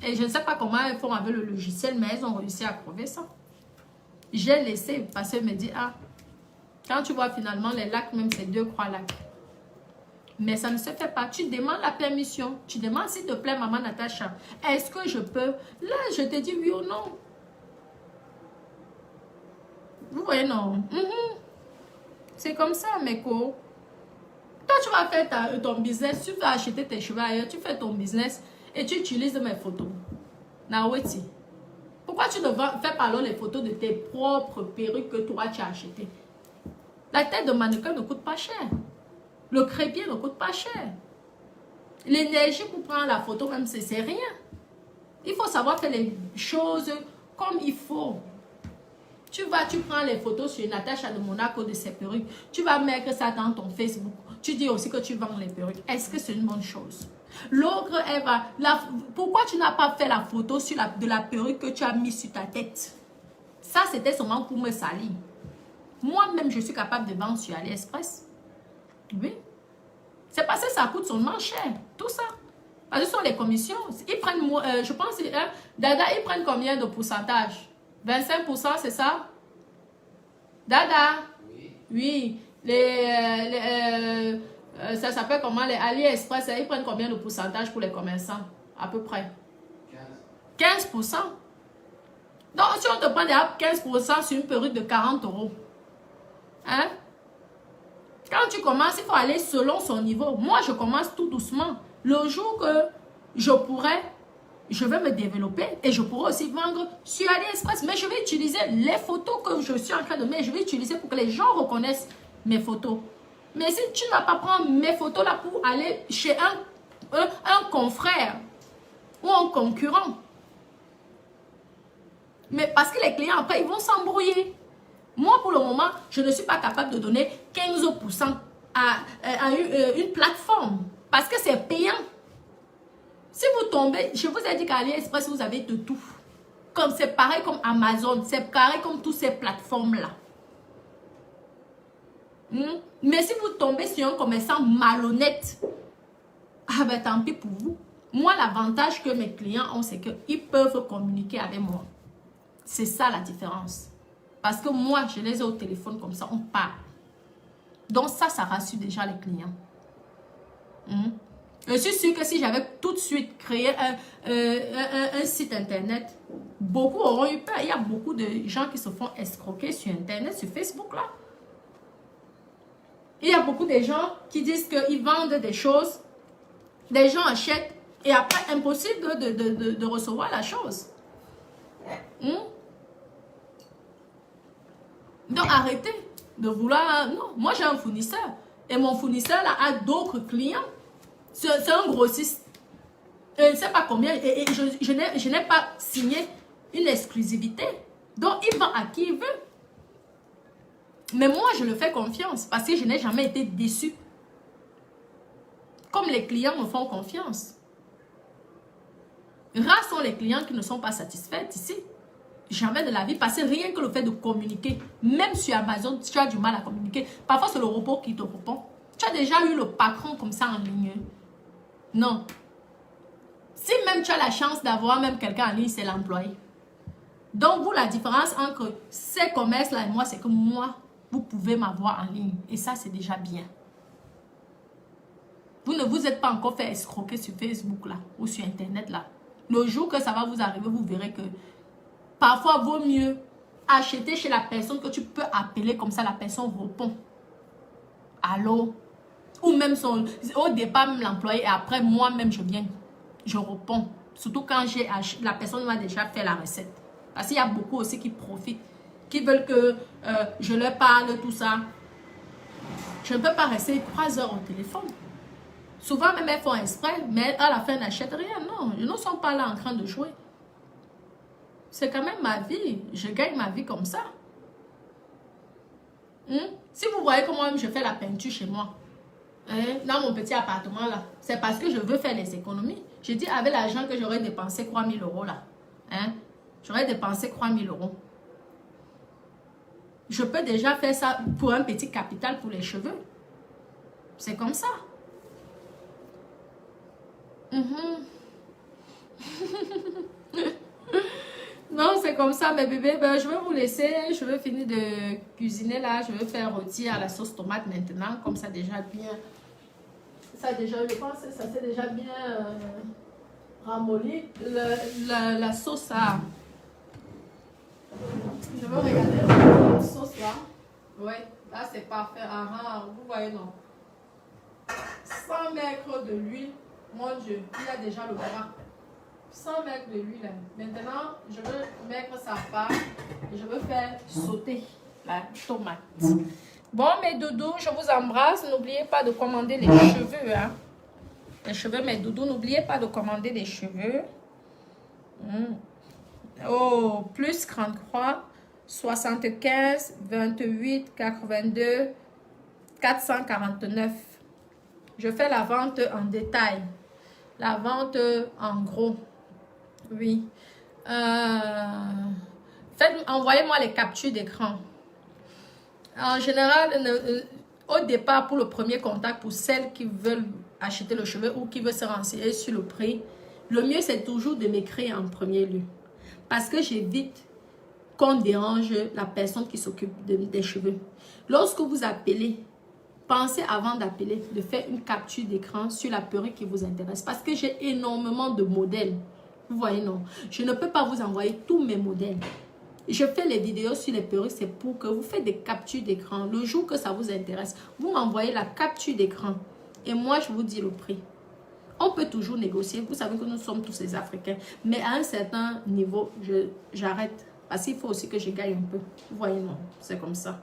Et je ne sais pas comment elles font avec le logiciel, mais elles ont réussi à trouver ça. J'ai laissé parce qu'elle me dit, ah, quand tu vois finalement les lacs, même c'est 2 croix lacs. Mais ça ne se fait pas. Tu demandes la permission. Tu demandes, s'il te plaît, maman Natacha, est-ce que je peux? Là, je te dis oui ou non. Vous voyez, non. C'est comme ça, mes co. Toi, tu vas faire ton business. Tu vas acheter tes cheveux ailleurs. Tu fais ton business et tu utilises mes photos. Naweti. Pourquoi tu ne fais pas alors les photos de tes propres perruques que toi, tu as achetées? La tête de mannequin ne coûte pas cher. Le crépier ne coûte pas cher. L'énergie pour prendre la photo, même, c'est rien. Il faut savoir faire les choses comme il faut. Tu prends les photos sur Natacha de Monaco de ses perruques. Tu vas mettre ça dans ton Facebook. Tu dis aussi que tu vends les perruques. Est-ce que c'est une bonne chose? L'autre, elle va... pourquoi tu n'as pas fait la photo de la perruque que tu as mis sur ta tête? Ça, c'était seulement pour me salir. Moi-même, je suis capable de vendre sur AliExpress. Oui. C'est parce que ça coûte seulement cher. Tout ça. Parce que ce sont les commissions. Ils prennent, je pense, Dada, ils prennent combien de pourcentage? 25%, c'est ça? Dada? Oui. Ça s'appelle comment? Les AliExpress, ils prennent combien de pourcentage pour les commerçants? À peu près. 15%. Donc, si on te prend déjà 15% sur une perruque de 40 €. Hein? Quand tu commences, il faut aller selon son niveau. Moi, je commence tout doucement. Le jour que je vais me développer et je pourrai aussi vendre sur AliExpress. Mais je vais utiliser les photos que je suis en train de mettre. Je vais utiliser pour que les gens reconnaissent mes photos. Mais si tu ne vas pas prendre mes photos là pour aller chez un confrère ou un concurrent. Mais parce que les clients, après, ils vont s'embrouiller. Moi, pour le moment, je ne suis pas capable de donner 15% à une plateforme. Parce que c'est payant. Si vous tombez, je vous ai dit qu'à AliExpress, vous avez de tout. Comme c'est pareil comme Amazon, c'est pareil comme toutes ces plateformes-là. Mais si vous tombez sur un commerçant malhonnête, ah ben tant pis pour vous. Moi, l'avantage que mes clients ont, c'est qu'ils peuvent communiquer avec moi. C'est ça la différence. Parce que moi, je les ai au téléphone comme ça, on parle. Donc ça rassure déjà les clients. Je suis sûre que si j'avais tout de suite créé un site internet, beaucoup auront eu peur. Il y a beaucoup de gens qui se font escroquer sur internet, sur Facebook là. Il y a beaucoup de gens qui disent qu'ils vendent des choses, des gens achètent et après impossible de recevoir la chose. Donc, arrêtez de vouloir... Non, moi, j'ai un fournisseur. Et mon fournisseur là, a d'autres clients. C'est un grossiste. Et je ne sais pas combien. Et je n'ai pas signé une exclusivité. Donc, il vend à qui il veut. Mais moi, je le fais confiance parce que je n'ai jamais été déçue. Comme les clients me font confiance. Rares sont les clients qui ne sont pas satisfaits ici. Jamais de la vie. Parce que rien que le fait de communiquer, même sur Amazon, tu as du mal à communiquer. Parfois, c'est le robot qui te répond. Tu as déjà eu le patron comme ça en ligne? Non. Si même tu as la chance d'avoir même quelqu'un en ligne, c'est l'employé. Donc, vous, la différence entre ces commerces-là et moi, c'est que moi, vous pouvez m'avoir en ligne. Et ça, c'est déjà bien. Vous ne vous êtes pas encore fait escroquer sur Facebook là ou sur Internet là. Le jour que ça va vous arriver, vous verrez que parfois, vaut mieux acheter chez la personne que tu peux appeler comme ça, la personne répond. Allô? Ou même au départ, même l'employé, et après, moi-même, je réponds. Surtout quand la personne m'a déjà fait la recette. Parce qu'il y a beaucoup aussi qui profitent, qui veulent que je leur parle, tout ça. Je ne peux pas rester 3 heures au téléphone. Souvent, même elles font exprès, mais à la fin, elles n'achètent rien. Non, ils ne sont pas là en train de jouer. C'est quand même ma vie. Je gagne ma vie comme ça. Si vous voyez comment je fais la peinture chez moi, dans mon petit appartement là, c'est parce que je veux faire les économies. Je dis avec l'argent que j'aurais dépensé 3 000 € là. J'aurais dépensé 3 000 €. Je peux déjà faire ça pour un petit capital pour les cheveux. C'est comme ça. Non, c'est comme ça, mes bébés. Ben, je vais vous laisser. Je vais finir de cuisiner là. Je vais faire rôti à la sauce tomate maintenant. Comme ça, déjà bien. Ça, déjà, je pense que ça s'est déjà bien ramolli. La sauce là. Je vais regarder la sauce là. Ouais, là c'est parfait. Vous voyez, non. Sans mettre de l'huile. Mon Dieu, il y a déjà le gras. Sans mettre de l'huile. Maintenant, je veux mettre sa part et je veux faire sauter la tomate. Bon, mes doudous, je vous embrasse. N'oubliez pas de commander les cheveux. Les cheveux, mes doudous, n'oubliez pas de commander les cheveux. Oh, plus 33, 75, 28, 82, 449. Je fais la vente en détail. La vente en gros. Oui. Envoyez-moi les captures d'écran. En général, au départ, pour le premier contact, pour celles qui veulent acheter le cheveu ou qui veulent se renseigner sur le prix, le mieux, c'est toujours de m'écrire en premier lieu. Parce que j'évite qu'on dérange la personne qui s'occupe des cheveux. Lorsque vous appelez, pensez avant d'appeler, de faire une capture d'écran sur la perruque qui vous intéresse. Parce que j'ai énormément de modèles. Vous voyez, non. Je ne peux pas vous envoyer tous mes modèles. Je fais les vidéos sur les perruques, c'est pour que vous faites des captures d'écran. Le jour que ça vous intéresse, vous m'envoyez la capture d'écran. Et moi, je vous dis le prix. On peut toujours négocier. Vous savez que nous sommes tous des Africains. Mais à un certain niveau, j'arrête. Parce qu'il faut aussi que je gagne un peu. Vous voyez, non. C'est comme ça.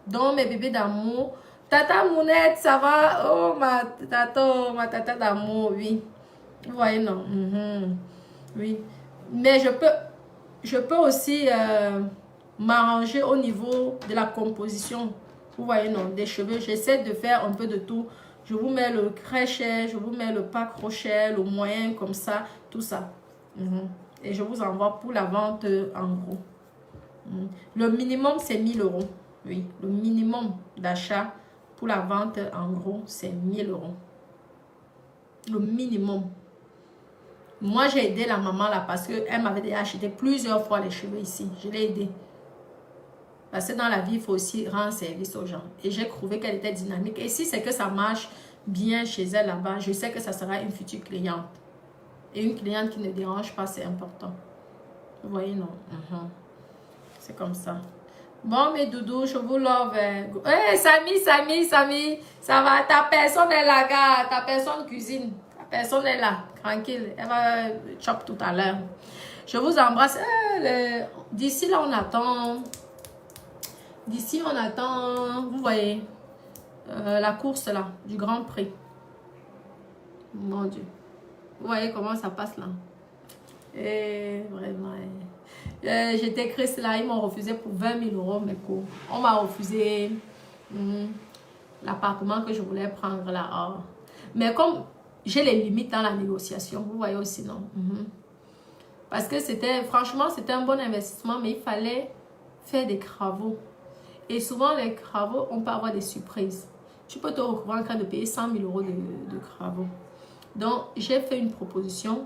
Donc, mes bébés d'amour... Tata Mounette, ça va? Oh, ma tata d'amour, oui. Vous voyez, non? Oui. Mais je peux aussi m'arranger au niveau de la composition. Vous voyez, non? Des cheveux. J'essaie de faire un peu de tout. Je vous mets le crochet, je vous mets le pas crochet, le moyen, comme ça, tout ça. Et je vous envoie pour la vente en gros. Le minimum, c'est 1 000 €. Oui, le minimum d'achat. Pour la vente, en gros, c'est 1 000 €. Le minimum. Moi, j'ai aidé la maman là parce qu'elle m'avait déjà acheté plusieurs fois les cheveux ici. Je l'ai aidée. Parce que dans la vie, il faut aussi rendre service aux gens. Et j'ai trouvé qu'elle était dynamique. Et si c'est que ça marche bien chez elle là-bas, je sais que ça sera une future cliente. Et une cliente qui ne dérange pas, c'est important. Vous voyez, non? C'est comme ça. Bon, mes doudous, je vous love. Hey, Samy, ça va? Ta personne est là, gars. Ta personne cuisine. Ta personne est là. Tranquille. Elle va chop tout à l'heure. Je vous embrasse. D'ici là, on attend. D'ici, on attend, vous voyez, la course là, du Grand Prix. Mon Dieu. Vous voyez comment ça passe là. Et vraiment. J'étais écrit là, ils m'ont refusé pour 20 000 euros mes cours. On m'a refusé l'appartement que je voulais prendre là. Oh. Mais comme j'ai les limites dans la négociation, vous voyez aussi, non? Parce que franchement, c'était un bon investissement, mais il fallait faire des travaux. Et souvent, les travaux, on peut avoir des surprises. Tu peux te retrouver en train de payer 100 000 euros de travaux. Donc, j'ai fait une proposition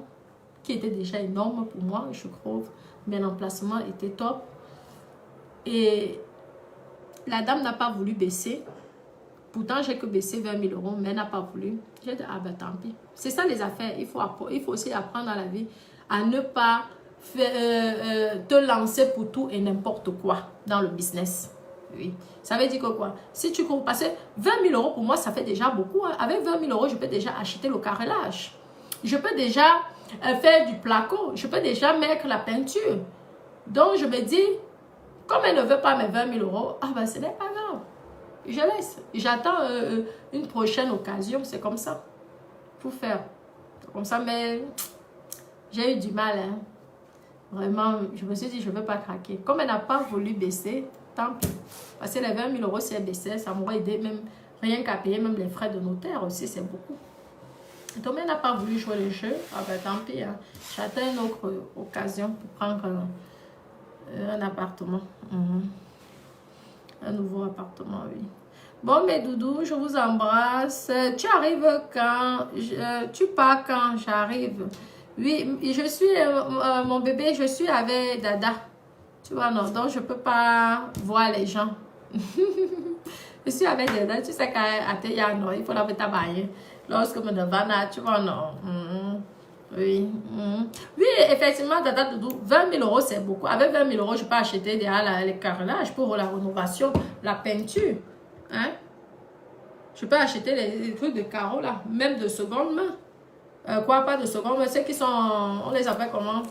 qui était déjà énorme pour moi, je trouve. Mais l'emplacement était top. Et la dame n'a pas voulu baisser. Pourtant, j'ai que baissé 20 000 euros, mais elle n'a pas voulu. J'ai dit, ah ben tant pis. C'est ça les affaires. Il faut aussi apprendre dans la vie à ne pas te lancer pour tout et n'importe quoi dans le business. Oui. Ça veut dire que quoi? Si tu cours passer 20 000 euros, pour moi, ça fait déjà beaucoup. Hein. Avec 20 000 euros, je peux déjà acheter le carrelage. Je peux déjà faire du placo. Je peux déjà mettre la peinture. Donc, je me dis, comme elle ne veut pas mes 20 000 euros, ah ben, ce n'est pas grave. Je laisse. J'attends une prochaine occasion. C'est comme ça. Pour faire. C'est comme ça, mais j'ai eu du mal. Hein. Vraiment, je me suis dit, je ne veux pas craquer. Comme elle n'a pas voulu baisser, tant pis. Parce que les 20 000 euros, si elle baissait, ça m'aurait aidé même rien qu'à payer, même les frais de notaire aussi, c'est beaucoup. Donc, elle n'a pas voulu jouer le jeu. Ah ben, tant pis. Hein. J'attends une autre occasion pour prendre un appartement. Un nouveau appartement, oui. Bon, mes doudous, je vous embrasse. Tu arrives quand? Tu pars quand? J'arrive. Oui, je suis, mon bébé, je suis avec Dada. Tu vois, non, donc je ne peux pas voir les gens. Je suis avec Dada, tu sais qu'à Théano, il faut la tabayer. Lorsque me devant, tu vois, non. Oui. Oui, effectivement, Dada Doudou, 20 000 euros, c'est beaucoup. Avec 20 000 euros, je peux acheter déjà les carrelages pour la rénovation, la peinture. Hein? Je peux acheter les trucs de carreaux là, même de seconde main. Quoi, pas de seconde main, ceux qui sont, on les appelle comment?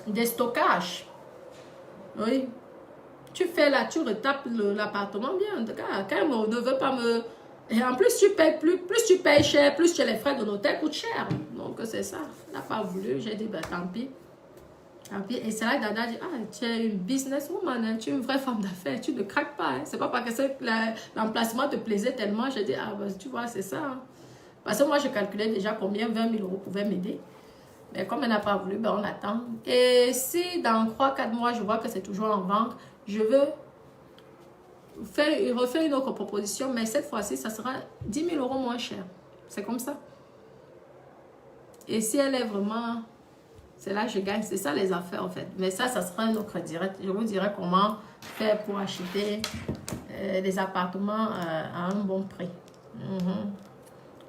Des stockages. Oui. Tu fais là, tu retapes l'appartement bien. En tout cas, quand on ne veut pas me... Et en plus, tu payes plus tu payes cher, plus les frais de notaire coûtent cher. Donc, c'est ça. Elle n'a pas voulu. J'ai dit, ben, tant pis. Tant pis. Et c'est là que Dada dit, ah, tu es une businesswoman, hein, tu es une vraie femme d'affaires, tu ne craques pas. Hein. C'est pas parce que l'emplacement te plaisait tellement. J'ai dit, ah, ben, tu vois, c'est ça. Hein. Parce que moi, je calculais déjà combien 20 000 euros pouvaient m'aider. Mais comme elle n'a pas voulu, ben, on attend. Et si dans 3-4 mois, je vois que c'est toujours en vente, je veux refaire une autre proposition, mais cette fois-ci, ça sera 10 000 euros moins cher. C'est comme ça. Et si elle est vraiment... C'est là que je gagne. C'est ça les affaires, en fait. Mais ça sera un autre direct. Je vous dirai comment faire pour acheter des appartements à un bon prix.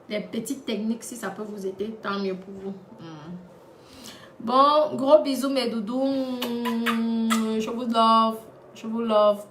Les petites techniques, si ça peut vous aider, tant mieux pour vous. Bon, gros bisous, mes doudous. Je vous love. Je vous love.